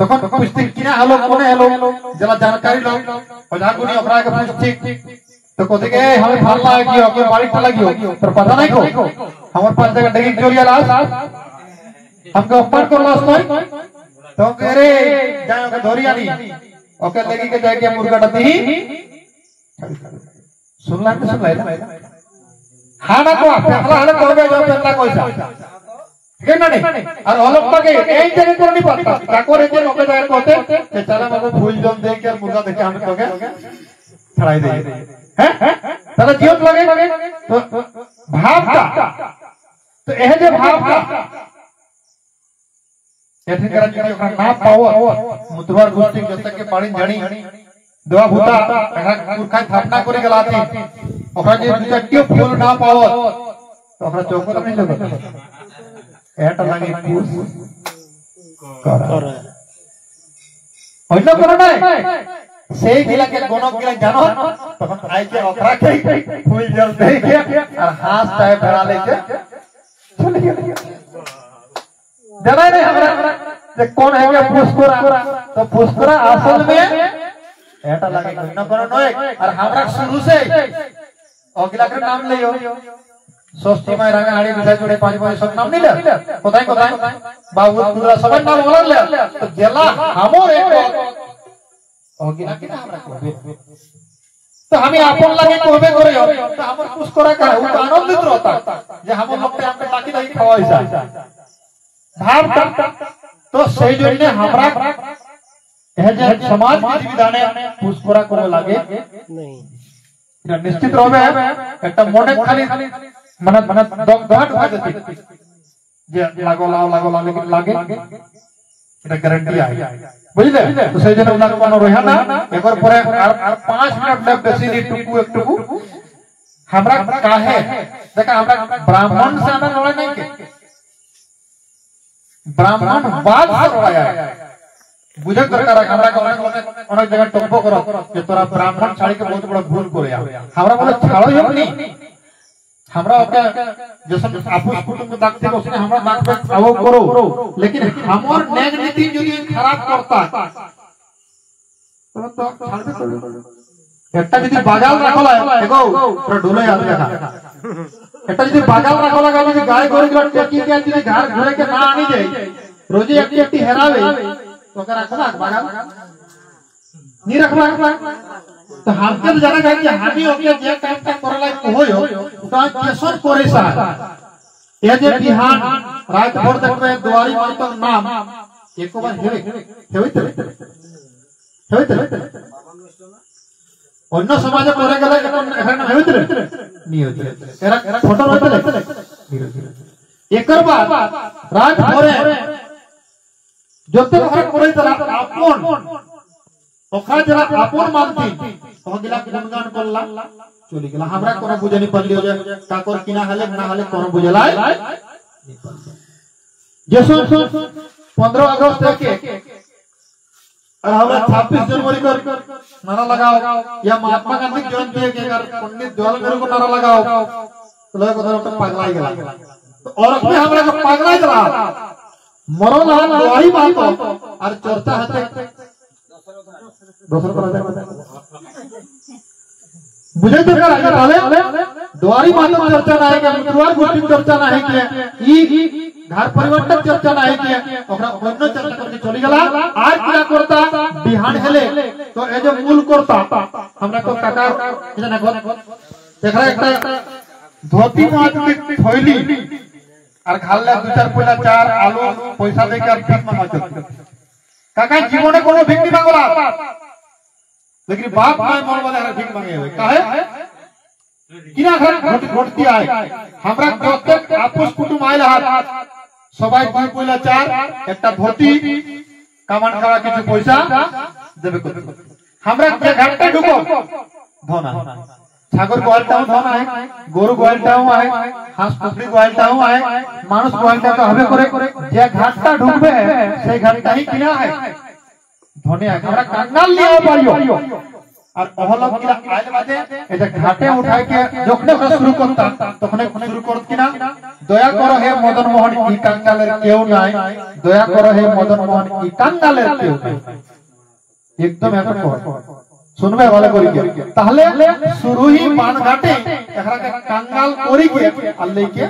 तखन पुष्टि किना हलो कोने हलो जला जानकारी लो पजागुनी ओकरा के पुष्टि तो कहते के हमें फलना है कि ओके बाड़ी चला गयो पर पता नहीं को हमर पास जगह डेगी चोरिया लास हमको ऊपर कर लास नहीं तो करे जाओ के धोरिया नहीं ओके लगी के जाके मुर्गा डती सुनला हां ना को फैसला हले करबे जो फैसला कोइसा ठीक है ना नहीं और हलक के एई जगह कर नहीं पड़ता काकोरे जे लोग जाए कहते कि चला मको फूल जम दे के मुर्गा देखे हम तो के छड़ाई दे हैं चलो जीवन लगे तो भाव का तो एह जे भाव का एथे करा कि ओकरा ना पावर मुतवर गोष्ठी जत के पानी जानी दवा भूता पुरखा स्थापना करे गलाती ओकरा जे चट्टियो फूल ना पावर तो ओकरा चौकर नहीं लगत एटा लागी पुष कर অন্য কোনো নাই সেই গিলাকে গণক গিলা জানো তখন আইকে অখরাকে ফুল জল দেখে আর হাঁস টাইপ ভেড়া লেকে চলে গেল জানা नहीं हमरा যে কোন है पुष्करा तो पुष्करा असल में एटा लगे न कोनो नय और हमरा शुरू से अगला के नाम लियो ষষ্ঠী মাই রাঙা হাড়ি বিছাই জুড়ে পাঁচ পাঁচ সব নাম নিলে কোথায় কোথায় বাবু পুরা সবার নাম বললে তো জেলা हमर एक अगला के नाम रखबे तो हमें अपन लगे कहबे करे तो हमर पुष्करा का उ आनंदित रहता जे हमर लोग पे हमके ताकी नहीं खवाइसा भाव तो সেই জন্য আমরা এই যে সমাজ বিধিবিধানে পুষ্করা করে লাগে नहीं এটা নিশ্চিত হবে একটা মনে খালি মানে দগধাট হয়ে যেতে যে লাগো लेकिन লাগে এটা গ্যারান্টি আছে বুঝলে তো সেই জন্য উনাকে কোনো রহে না এবার পরে আর 5 মিনিট লেব বেশি নি টুকু একটু আমরা কাহে দেখা আমরা ব্রাহ্মণ से আমরা লড়াই নাই के ब्राह्मण बात करवाया बुझे दरकार हमरा को अनेक जगह टप्पो करो कि तोरा ब्राह्मण छाड़ी के बहुत बड़ा भूल करया हमरा बोले छाड़ो हम नहीं हमरा ओके जैसे आपस कुटुंब के दाखते को उसने हमरा नाक पे आवो करो लेकिन हमर नेग नीति यदि खराब करता तो छाड़बे करो একটা যদি বাজাল রাখলা দেখো পুরো ঢোলে আসে দেখা এটা যদি বাজাল রাখলা গালি যদি গায় করে গিলা টেকি কে যদি ঘর ঘরে के না আনি যাই রোজে একটি একটি হেরাবে তো কে রাখলা বাজাল নি রাখলা তো হাতে জানা যায় যে হামি ওকে যে কামটা করলাই কহयो ওটা কেসর করে সা এ যে বিহান রাত ভোর দেখবে দুয়ারি মাইতর নাম একবার হেইতে অন্য সমাজে করে গেলে এখানে হইতে নি হইতে এরা ফটো হইতে এकर बाद रात भोरे যত ঘর করে তারা আপন ওখা যারা আপন মানতি ওগিলা গুণগান করলা চলে গেল আমরা কোন বুঝানি পারলিও যে কাকর কিনা হলে না হলে কোন বুঝলাই যেসব 15 अगस्त থেকে और हमरा 26 जनवरी को नारा लगाओ या महात्मा गांधी जयंती के अगर पंडित जवाहरलाल नेहरू को नारा लगाओ तो लोग उधर पगलाई गला तो और में हमरा को पगलाई गला मरण हाल दुआरी बात और चर्चा हते दोसर पर बुझे तो कर आगे ताले दुआरी बात चर्चा ना है कि मुतवार गोष्ठी चर्चा ना है कि ई घर परिवर्तन चर्चा ना है कि ओकरा अन्य चर्चा करके चली गला आज क्या करता बिहान हेले तो ए जो मूल करता हमरा को काका जना को देखरा একটা धोती मात के थैली और खाल्ला दो चार पयला चार आलू पैसा देके আর ভিক মাংগা চলতে काका জীবনে কোনো ভিক নি মাंगला लेकिन बाप माय मन वाले ভিক मांगे होय काहे किना घर घटती आए हमरा प्रत्येक आपस कुटुंब आइला हाथ সবাই দুই পয়লা চার একটা ধুতি কামান খাওয়া কিছু পয়সা দেবে কত আমরা যে ঘাটটা ঢুকো ধনা ছাগল গোয়ালটাও ধনা है গরু গোয়ালটাও है হাঁস পুকরি গোয়ালটাও है মানুষ গোয়ালটা তো হবে করে যে ঘাটটা ঢুকবে সেই ঘাটটাই কিনা है ধনে আমরা কাঙ্গাল নিয়ে পারিও और ओहलक किला आइल बादे एटा घाटे उठाय के जखने शुरू करता तखने शुरू करत किना दया करो हे मदन मोहन ई कांगालेर केउ নাই दया करो हे मदन मोहन ई कांगालेर केउ নাই एकदम एत कह सुनबे वाला करी के ताहले शुरू ही बाण घाटे एकरा के कांगाल करी के आ लेके